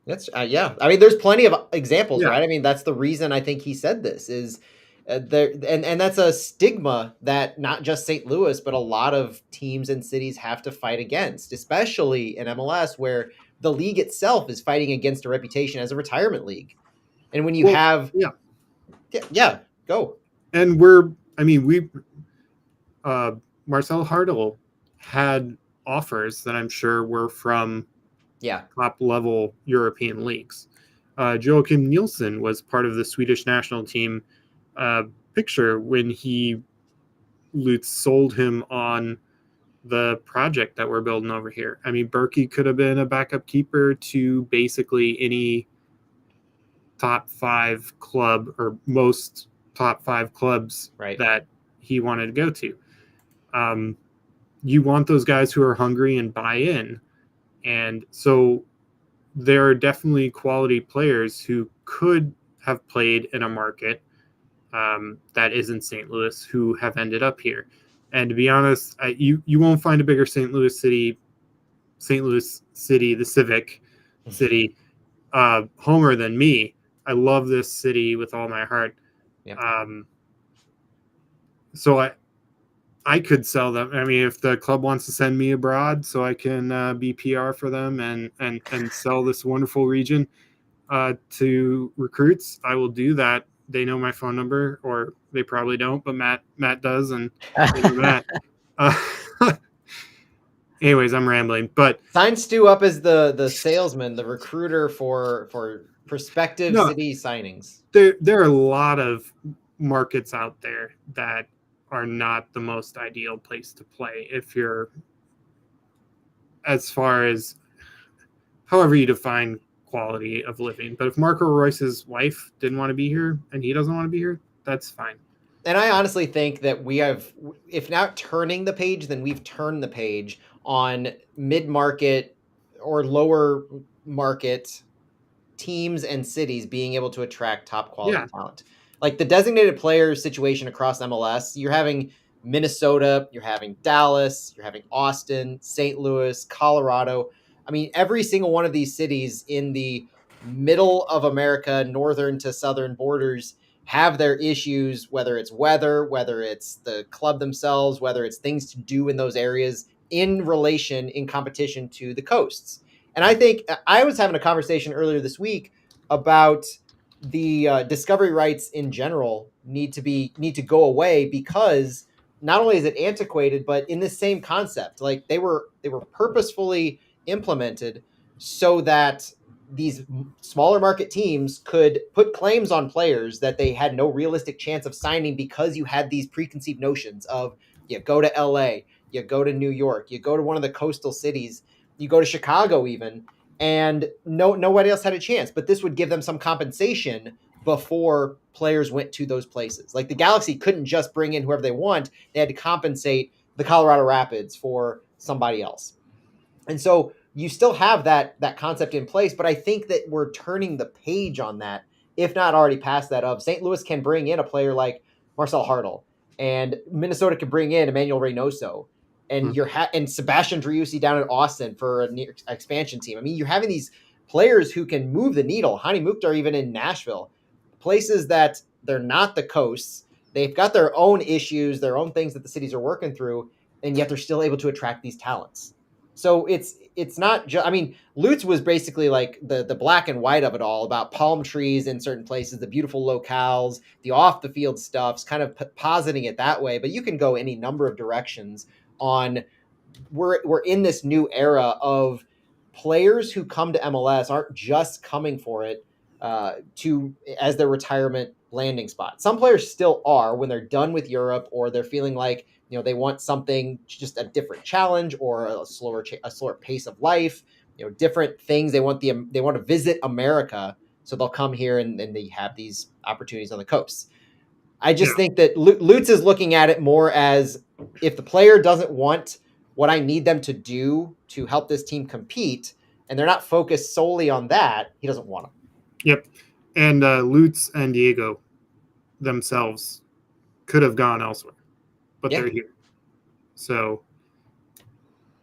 That's yeah. I mean, there's plenty of examples, right? I mean, that's the reason I think he said this is there, and that's a stigma that not just St. Louis, but a lot of teams and cities have to fight against, especially in MLS, where the league itself is fighting against a reputation as a retirement league. And when you have, go. And we're I mean, Marcel Hartl had offers that I'm sure were from top level European leagues. Joachim Nielsen was part of the Swedish national team picture when Lutz sold him on the project that we're building over here. I mean, Berkey could have been a backup keeper to basically any top 5 club or most top 5 clubs that he wanted to go to. You want those guys who are hungry and buy in. And so there are definitely quality players who could have played in a market that isn't St. Louis who have ended up here. And to be honest, you won't find a bigger St. Louis City, the Civic City homer than me. I love this city with all my heart. So I could sell them. I mean, if the club wants to send me abroad so I can be PR for them and sell this wonderful region to recruits, I will do that. They know my phone number, or they probably don't, but Matt does, and Matt. Anyways, I'm rambling. But sign Stu up as the salesman, the recruiter for prospective city signings. There are a lot of markets out there that are not the most ideal place to play if you're, as far as however you define quality of living. But if Marco Royce's wife didn't want to be here and he doesn't want to be here, that's fine. And I honestly think that we have, if not turning the page, then we've turned the page on mid-market or lower market teams and cities being able to attract top quality talent. Like the designated player situation across MLS, you're having Minnesota, you're having Dallas, you're having Austin, St. Louis, Colorado. I mean, every single one of these cities in the middle of America, northern to southern borders, have their issues, whether it's weather, whether it's the club themselves, whether it's things to do in those areas in relation, in competition to the coasts. And I think I was having a conversation earlier this week about the discovery rights in general need to go away, because not only is it antiquated, but in the same concept, like they were purposefully implemented so that these smaller market teams could put claims on players that they had no realistic chance of signing, because you had these preconceived notions of, you go to LA, you go to New York, you go to one of the coastal cities, you go to Chicago even, and nobody else had a chance. But this would give them some compensation before players went to those places. Like the Galaxy couldn't just bring in whoever they want. They had to compensate the Colorado Rapids for somebody else. And so you still have that concept in place, but I think that we're turning the page on that, if not already past that. Of St. Louis can bring in a player like Marcel Hartl, and Minnesota can bring in Emmanuel Reynoso, and and Sebastian Driussi down in Austin for an expansion team. I mean, you're having these players who can move the needle. Hani Mukhtar even in Nashville, places that they're not the coasts. They've got their own issues, their own things that the cities are working through, and yet they're still able to attract these talents. So it's not just, I mean, Lutz was basically like the black and white of it all, about palm trees in certain places, the beautiful locales, the off the field stuffs, kind of positing it that way. But you can go any number of directions on, we're in this new era of players who come to MLS aren't just coming for it as their retirement landing spot. Some players still are when they're done with Europe, or they're feeling like, they want something, just a different challenge, or a slower pace of life, different things. They want to visit America, so they'll come here and they have these opportunities on the coast. I just think that Lutz is looking at it more as, if the player doesn't want what I need them to do to help this team compete, and they're not focused solely on that, he doesn't want them. Yep. And Lutz and Diego themselves could have gone elsewhere, but they're here. So,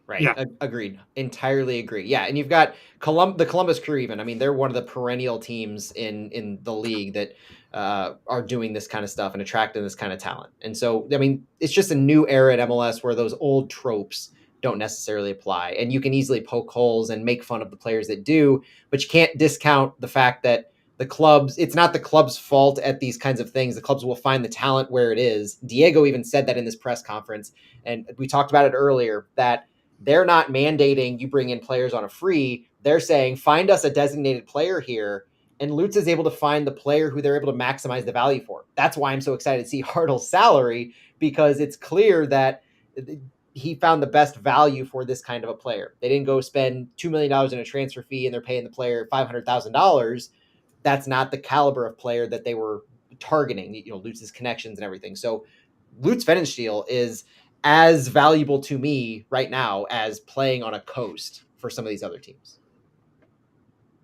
right. Yeah. Agreed. Entirely agree. Yeah. And you've got the Columbus Crew even. I mean, they're one of the perennial teams in the league that are doing this kind of stuff and attracting this kind of talent. And so, I mean, it's just a new era at MLS where those old tropes don't necessarily apply. And you can easily poke holes and make fun of the players that do, but you can't discount the fact that it's not the club's fault at these kinds of things. The clubs will find the talent where it is. Diego even said that in this press conference. And we talked about it earlier, that they're not mandating you bring in players on a free. They're saying, find us a designated player here. And Lutz is able to find the player who they're able to maximize the value for. That's why I'm so excited to see Hartle's salary, because it's clear that he found the best value for this kind of a player. They didn't go spend $2 million in a transfer fee and they're paying the player $500,000. That's not the caliber of player that they were targeting, Lutz's connections and everything. So Lutz Pfannenstiel is as valuable to me right now as playing on a coast for some of these other teams.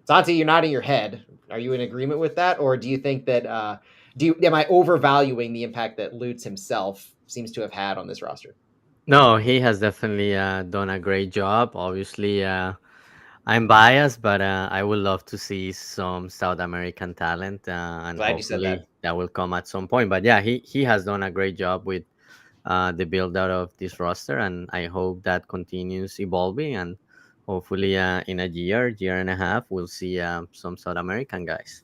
Santi, you're nodding your head. Are you in agreement with that? Or do you think that, am I overvaluing the impact that Lutz himself seems to have had on this roster? No, he has definitely done a great job. Obviously, I'm biased, but I would love to see some South American talent, and Glad you said that. hopefully that will come at some point. But yeah, he has done a great job with the build out of this roster, and I hope that continues evolving. And hopefully, in a year and a half, we'll see some South American guys.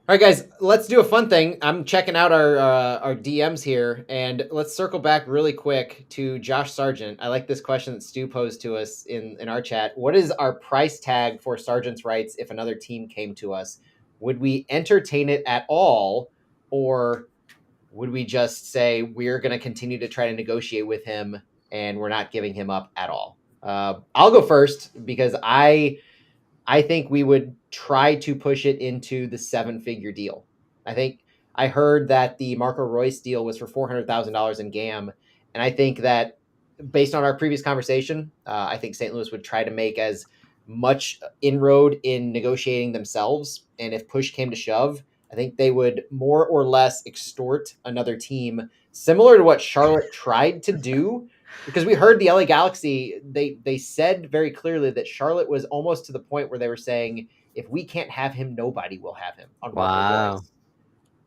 All right, guys, let's do a fun thing. I'm checking out our DMs here, and let's circle back really quick to Josh Sargent. I like this question that Stu posed to us in our chat. What is our price tag for Sargent's rights if another team came to us? Would we entertain it at all, or would we just say we're going to continue to try to negotiate with him and we're not giving him up at all? I'll go first because I think we would try to push it into the 7-figure deal. I think I heard that the Marco Royce deal was for $400,000 in GAM. And I think that based on our previous conversation, I think St. Louis would try to make as much inroad in negotiating themselves. And if push came to shove, I think they would more or less extort another team, similar to what Charlotte tried to do. Because we heard the LA Galaxy, they said very clearly that Charlotte was almost to the point where they were saying, if we can't have him, nobody will have him on Marco Wow. Royce.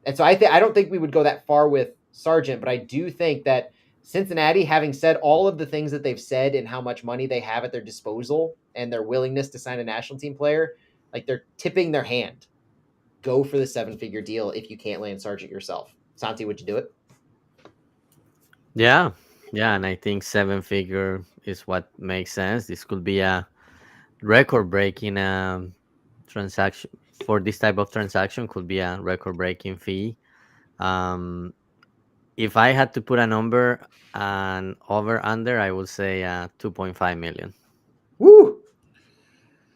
And so I don't think we would go that far with Sargent, but I do think that Cincinnati, having said all of the things that they've said and how much money they have at their disposal and their willingness to sign a national team player, like they're tipping their hand. Go for the 7-figure deal if you can't land Sargent yourself. Santi, would you do it? Yeah, and I think 7-figure is what makes sense. This could be a record-breaking transaction for this type of transaction. Could be a record-breaking fee. If I had to put a number and over under, I would say 2.5 million. Woo!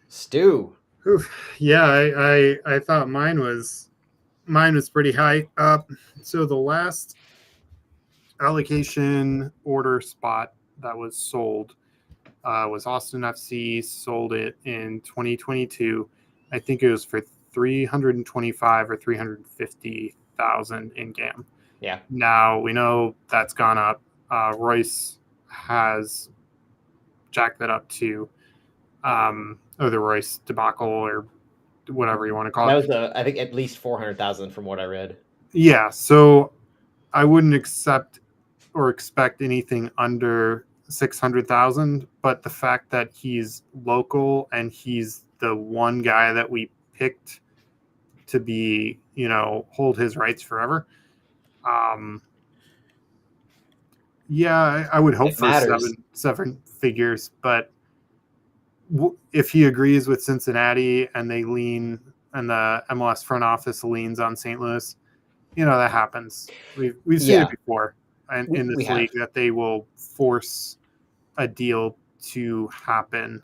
Stu. Oof. Yeah, I thought mine was pretty high. So the last allocation order spot that was sold was Austin FC. Sold it in 2022. I think it was for 325 or 350,000 in GAM. Yeah. Now we know that's gone up. Royce has jacked that up to the Royce debacle or whatever you want to call That it. was I think at least 400,000 from what I read. Yeah, so I wouldn't accept or expect anything under 600,000, but the fact that he's local and he's the one guy that we picked to be, hold his rights forever. Yeah, I would hope It for matters. seven figures, but if he agrees with Cincinnati and they lean and the MLS front office leans on St. Louis, that happens. We've seen it before in this league that they will force a deal to happen.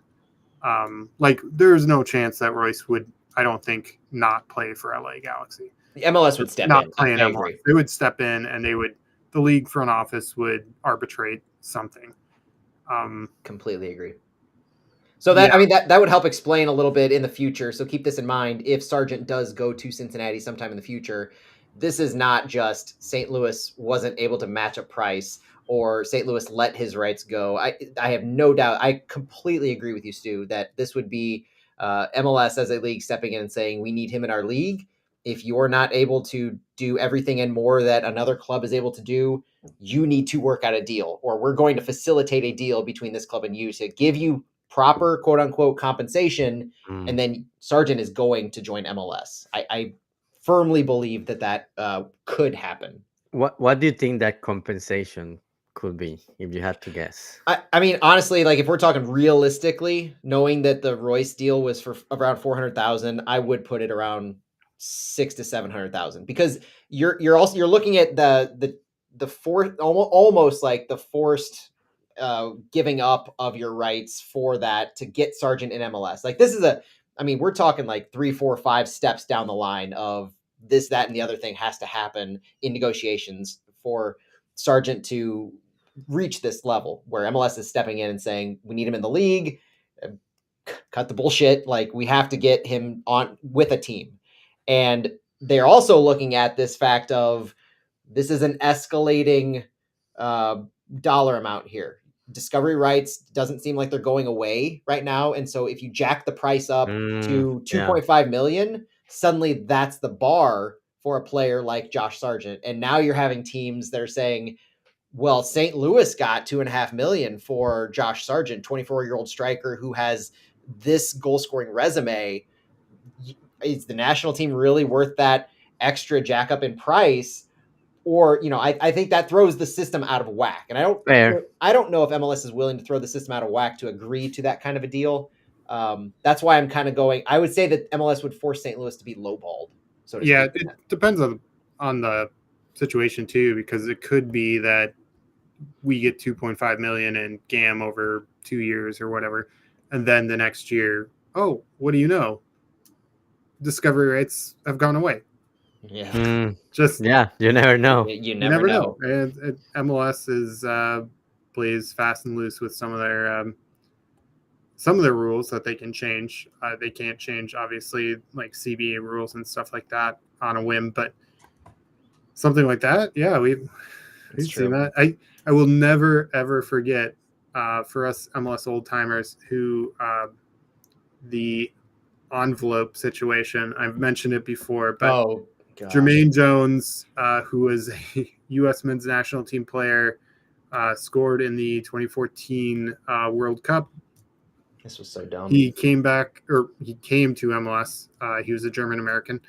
Like there's no chance that Royce would, I don't think, not play for LA Galaxy. The MLS would step not in. Play in I MLS. agree. They would step in and the league front office would arbitrate something. Completely agree. So that would help explain a little bit in the future. So keep this in mind. If Sargent does go to Cincinnati sometime in the future, this is not just St. Louis wasn't able to match a price or St. Louis let his rights go. I have no doubt. I completely agree with you, Stu, that this would be MLS as a league stepping in and saying, we need him in our league. If you're not able to do everything and more that another club is able to do, you need to work out a deal, or we're going to facilitate a deal between this club and you to give you proper quote unquote compensation, and then Sargent is going to join MLS. I firmly believe that could happen. What do you think that compensation could be if you had to guess? I mean, honestly, like if we're talking realistically, knowing that the Royce deal was for around 400,000, I would put it around 600 to 700,000, because you're looking at almost like the forced giving up of your rights for that to get Sargent in MLS. Like this is I mean, we're talking like 3, 4, 5 steps down the line of this, that, and the other thing has to happen in negotiations for Sargent to reach this level where MLS is stepping in and saying, we need him in the league, cut the bullshit. Like we have to get him on with a team. And they're also looking at this fact of this is an escalating dollar amount here. Discovery rights doesn't seem like they're going away right now. And so if you jack the price up to 2.5 million, suddenly that's the bar for a player like Josh Sargent. And now you're having teams that are saying, well, St. Louis got 2.5 million for Josh Sargent, 24-year-old striker who has this goal-scoring resume. Is the national team really worth that extra jack up in price? Or, I think that throws the system out of whack. And I don't know if MLS is willing to throw the system out of whack to agree to that kind of a deal. That's why I'm kind of going, I would say that MLS would force St. Louis to be lowballed. So to yeah, speak. it depends on the situation too, because it could be that we get 2.5 million and GAM over 2 years or whatever. And then the next year, oh, what do you know? Discovery rights have gone away. Yeah. You never know. You never know. And MLS is plays fast and loose with some of their rules that they can change. They can't change, obviously, like CBA rules and stuff like that on a whim, but something like that, yeah, we've seen that. I will never ever forget for us MLS old timers who the envelope situation. I've mentioned it before, but Jermaine Jones, who was a U.S. men's national team player, scored in the 2014 World Cup. This was so dumb. He came to MLS. He was a German American,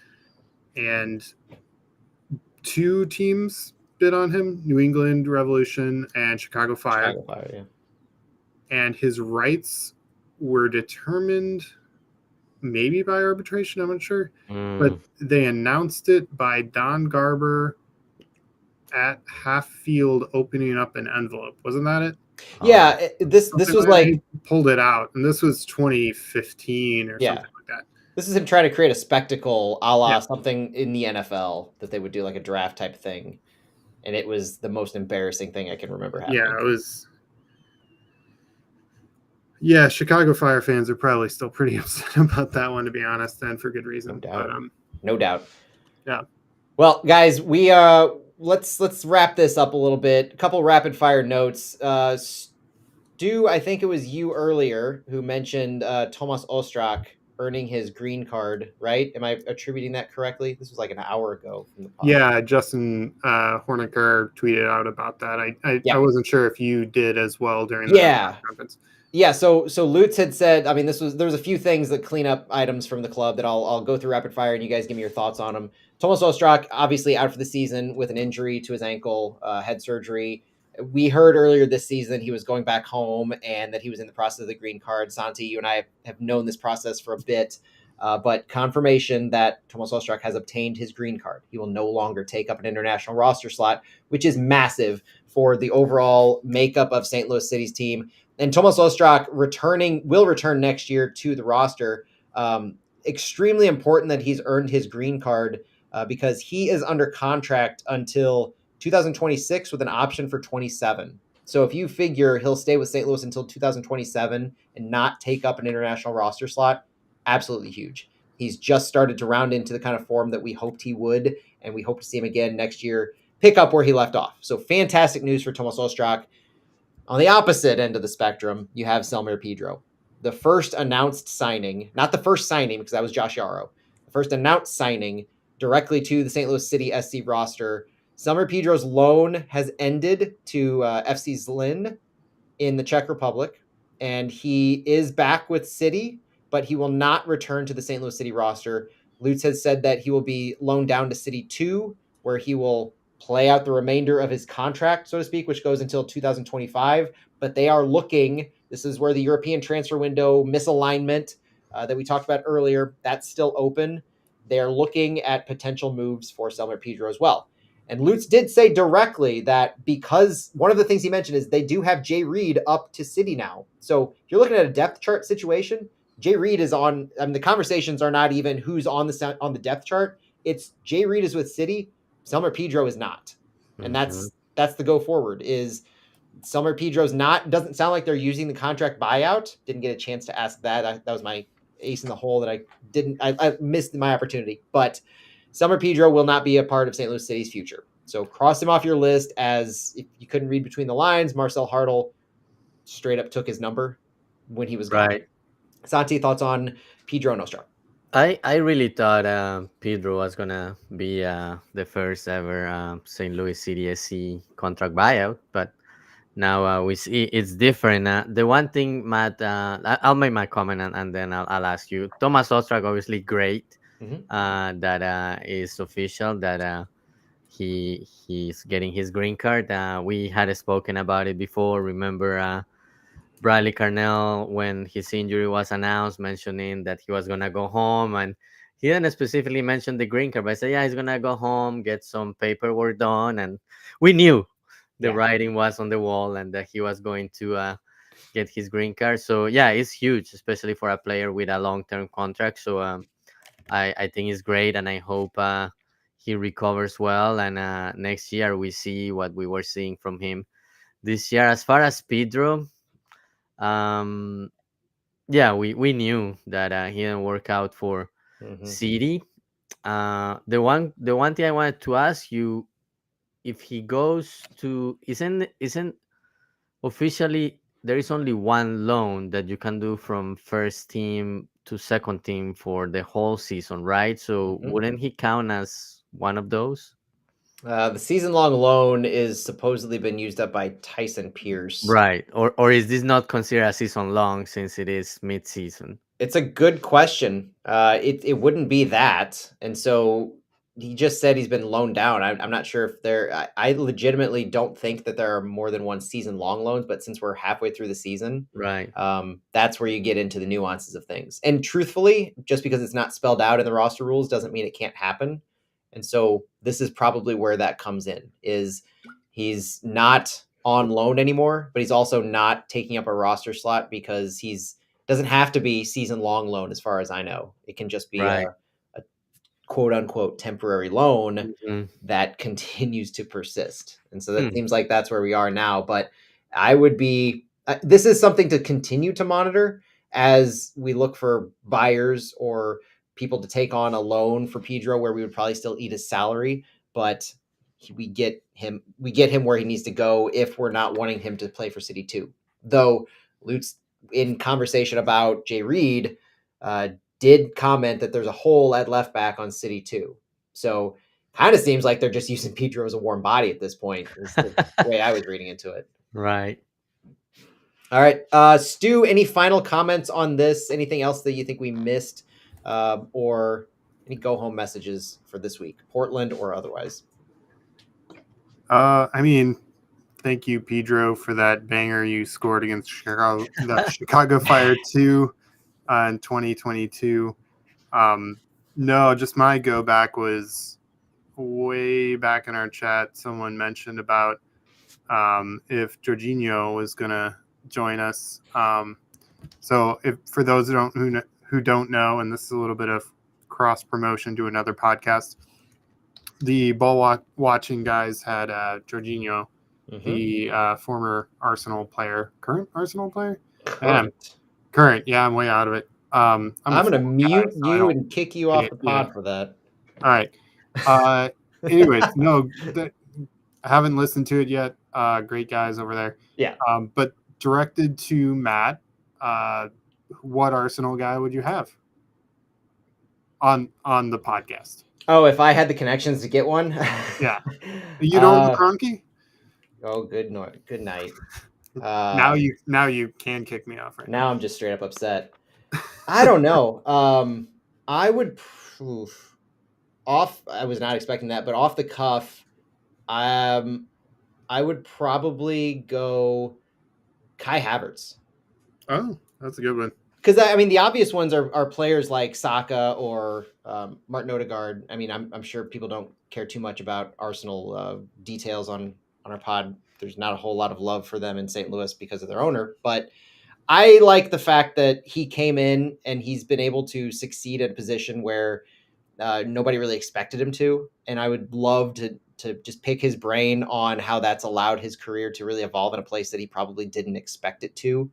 and 2 teams bid on him: New England Revolution and Chicago Fire. And his rights were determined maybe by arbitration, I'm not sure, but they announced it by Don Garber at half field opening up an envelope. Wasn't that it? Yeah, this was like he pulled it out, and this was 2015 or something like that. This is him trying to create a spectacle a la something in the NFL that they would do, like a draft type thing, and it was the most embarrassing thing I can remember happening. Yeah, it was. Yeah, Chicago Fire fans are probably still pretty upset about that one, to be honest, and for good reason. No doubt. Yeah. Well, guys, we let's wrap this up a little bit. A couple rapid fire notes. Stu, I think it was you earlier who mentioned Tomas Ostrak earning his green card, right? Am I attributing that correctly? This was like an hour ago from the pod. Yeah, Justin Horniker tweeted out about that. I wasn't sure if you did as well during the conference. Yeah, so Lutz had said, I mean, there was a few things that clean up items from the club that I'll go through rapid fire and you guys give me your thoughts on them. Tomas Ostrak, obviously out for the season with an injury to his ankle, head surgery. We heard earlier this season he was going back home and that he was in the process of the green card. Santi, you and I have known this process for a bit, but confirmation that Tomas Ostrak has obtained his green card. He will no longer take up an international roster slot, which is massive for the overall makeup of St. Louis City's team. And Tomas Ostrak will return next year to the roster. Extremely important that he's earned his green card because he is under contract until 2026 with an option for 27. So if you figure he'll stay with St. Louis until 2027 and not take up an international roster slot, absolutely huge. He's just started to round into the kind of form that we hoped he would, and we hope to see him again next year, pick up where he left off. So fantastic news for Tomas Ostrak. On the opposite end of the spectrum, you have Selmir Pedro. The first announced signing, not the first signing because that was Josh Yarrow, the first announced signing directly to the St. Louis City SC roster. Selmir Pedro's loan has ended to FC Zlin in the Czech Republic, and he is back with City, but he will not return to the St. Louis City roster. Lutz has said that he will be loaned down to City 2, where he will play out the remainder of his contract, so to speak, which goes until 2025. But they are looking, this is where the European transfer window misalignment that we talked about earlier, that's still open. They are looking at potential moves for Selmer Pedro as well. And Lutz did say directly that because one of the things he mentioned is they do have Jay Reed up to City now. So if you're looking at a depth chart situation, Jay Reed is on. I mean, the conversations are not even who's on the depth chart. It's Jay Reed is with City. Selmer Pedro is not, and that's the go forward. Is Selmer Pedro's not? Doesn't sound like they're using the contract buyout. Didn't get a chance to ask that. That was my ace in the hole that I didn't. I missed my opportunity, but Selmer Pedro will not be a part of St. Louis City's future. So cross him off your list as if you couldn't read between the lines. Marcel Hartl straight up took his number when he was gone. Right. Santi, thoughts on Pedro Nostra? I really thought Pedro was gonna be the first ever St. Louis City SC contract buyout, but now we see it's different. The one thing, Matt, I'll make my comment and then I'll ask you. Thomas Ostrak, obviously great. That is official that he's getting his green card. We had spoken about it before. Remember, Bradley Carnell, when his injury was announced, mentioning that he was gonna go home, and he didn't specifically mention the green card, but I said, yeah, he's gonna go home, get some paperwork done, and we knew the writing was on the wall and that he was going to get his green card. So yeah, it's huge, especially for a player with a long-term contract. So I think it's great, and I hope he recovers well, and next year we see what we were seeing from him this year. As far as Pedro, yeah, we knew that he didn't work out for City. The one thing I wanted to ask you, if he goes to, isn't officially there is only one loan that you can do from first team to second team for the whole season, right? So wouldn't he count as one of those? The season-long loan is supposedly been used up by Tyson Pierce. Right. Or is this not considered a season long since it is mid-season? It's a good question. It wouldn't be that, and so he just said he's been loaned down. I'm not sure if there. I legitimately don't think that there are more than one season-long loans, but since we're halfway through the season, Right. That's where you get into the nuances of things. And truthfully, just because it's not spelled out in the roster rules doesn't mean it can't happen. And so this is probably where that comes in. Is he's not on loan anymore, but he's also not taking up a roster slot because he's doesn't have to be season long loan as far as I know. It can just be Right. a quote unquote temporary loan Mhm. that continues to persist. And so that seems like that's where we are now. But I would be, this is something to continue to monitor as we look for buyers or people to take on a loan for Pedro where we would probably still eat his salary. But we get him where he needs to go if we're not wanting him to play for City 2. Though Lutz, in conversation about Jay Reed, did comment that there's a hole at left back on City 2. So kind of seems like they're just using Pedro as a warm body at this point, is the way I was reading into it. Right. All right. Stu, any final comments on this? Anything else that you think we missed? Or any go-home messages for this week, Portland or otherwise? I mean, thank you, Pedro, for that banger you scored against Chicago, the Chicago Fire 2 in 2022. No, just my go back was way back in our chat. Someone mentioned about if Jorginho was going to join us. So if for those who don't know, and this is a little bit of cross promotion to another podcast, the ball watching guys had Jorginho, the former Arsenal player, current Arsenal player, current. Yeah, I'm way out of it. I'm going to mute you and kick you off the pod for that. All right. Anyways, no, I haven't listened to it yet. Great guys over there. Yeah. But directed to Matt, what Arsenal guy would you have on the podcast? Oh, if I had the connections to get one? Yeah. You don't Kroenke? Oh, good night. Now you can kick me off right now. Now I'm just straight up upset. I don't know. I would off. I was not expecting that, but off the cuff, I would probably go Kai Havertz. Oh, that's a good one. Because I mean, the obvious ones are players like Saka or Martin Odegaard. I mean, I'm sure people don't care too much about Arsenal details on our pod. There's not a whole lot of love for them in St. Louis because of their owner, but I like the fact that he came in and he's been able to succeed at a position where nobody really expected him to, and I would love to just pick his brain on how that's allowed his career to really evolve in a place that he probably didn't expect it to,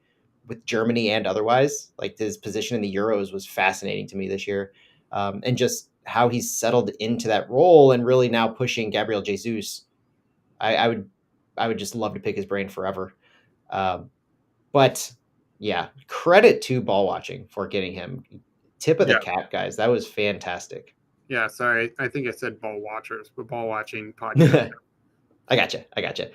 with Germany and otherwise. Like his position in the Euros was fascinating to me this year, and just how he's settled into that role and really now pushing Gabriel Jesus. I would just love to pick his brain forever, but yeah, credit to Ball Watching for getting him. Tip of the cap, guys. That was fantastic. Yeah, sorry. I think I said Ball Watchers, but Ball Watching podcast. I gotcha.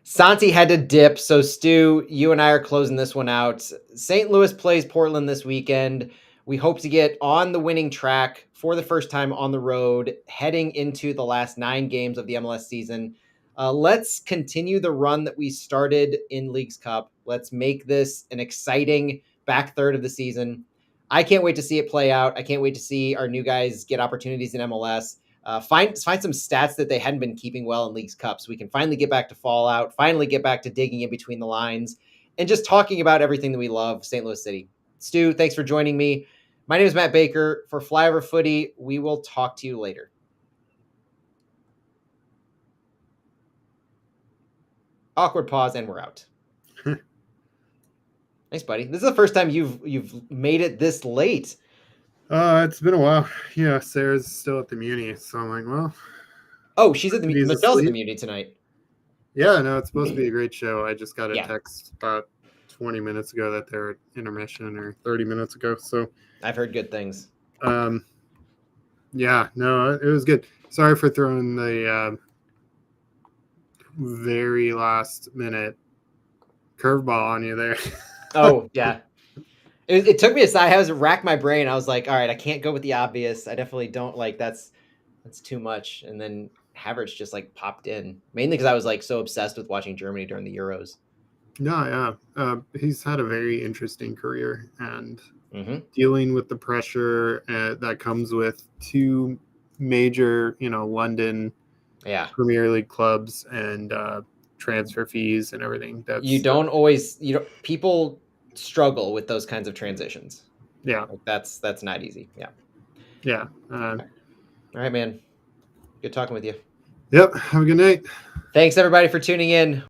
Santi had to dip. So, Stu, you and I are closing this one out. St. Louis plays Portland this weekend. We hope to get on the winning track for the first time on the road, heading into the last 9 games of the MLS season. Let's continue the run that we started in Leagues Cup. Let's make this an exciting back third of the season. I can't wait to see it play out. I can't wait to see our new guys get opportunities in MLS. Find some stats that they hadn't been keeping well in Leagues Cup, so we can finally get back to Fallout, finally get back to digging in between the lines, and just talking about everything that we love, St. Louis City. Stu, thanks for joining me. My name is Matt Baker. For Flyover Footy, we will talk to you later. Awkward pause, and we're out. Thanks, buddy. This is the first time you've made it this late. It's been a while. Yeah, Sarah's still at the Muni, so I'm like, well. Oh, she's at the Muni. Michelle's at the Muni tonight. Yeah, no, it's supposed to be a great show. I just got a text about 20 minutes ago that they're at intermission, or 30 minutes ago. So I've heard good things. Yeah, no, it was good. Sorry for throwing the very last minute curveball on you there. Oh, yeah. It took me a second. I was racked my brain. I was like, all right, I can't go with the obvious. I definitely don't like that's too much. And then Havertz just like popped in, mainly because I was like so obsessed with watching Germany during the Euros. No, yeah. He's had a very interesting career, and dealing with the pressure that comes with 2 major, London Premier League clubs and transfer fees and everything. People struggle with those kinds of transitions. Yeah. Like that's not easy. Yeah. Yeah. All right, man. Good talking with you. Yep. Have a good night. Thanks everybody for tuning in.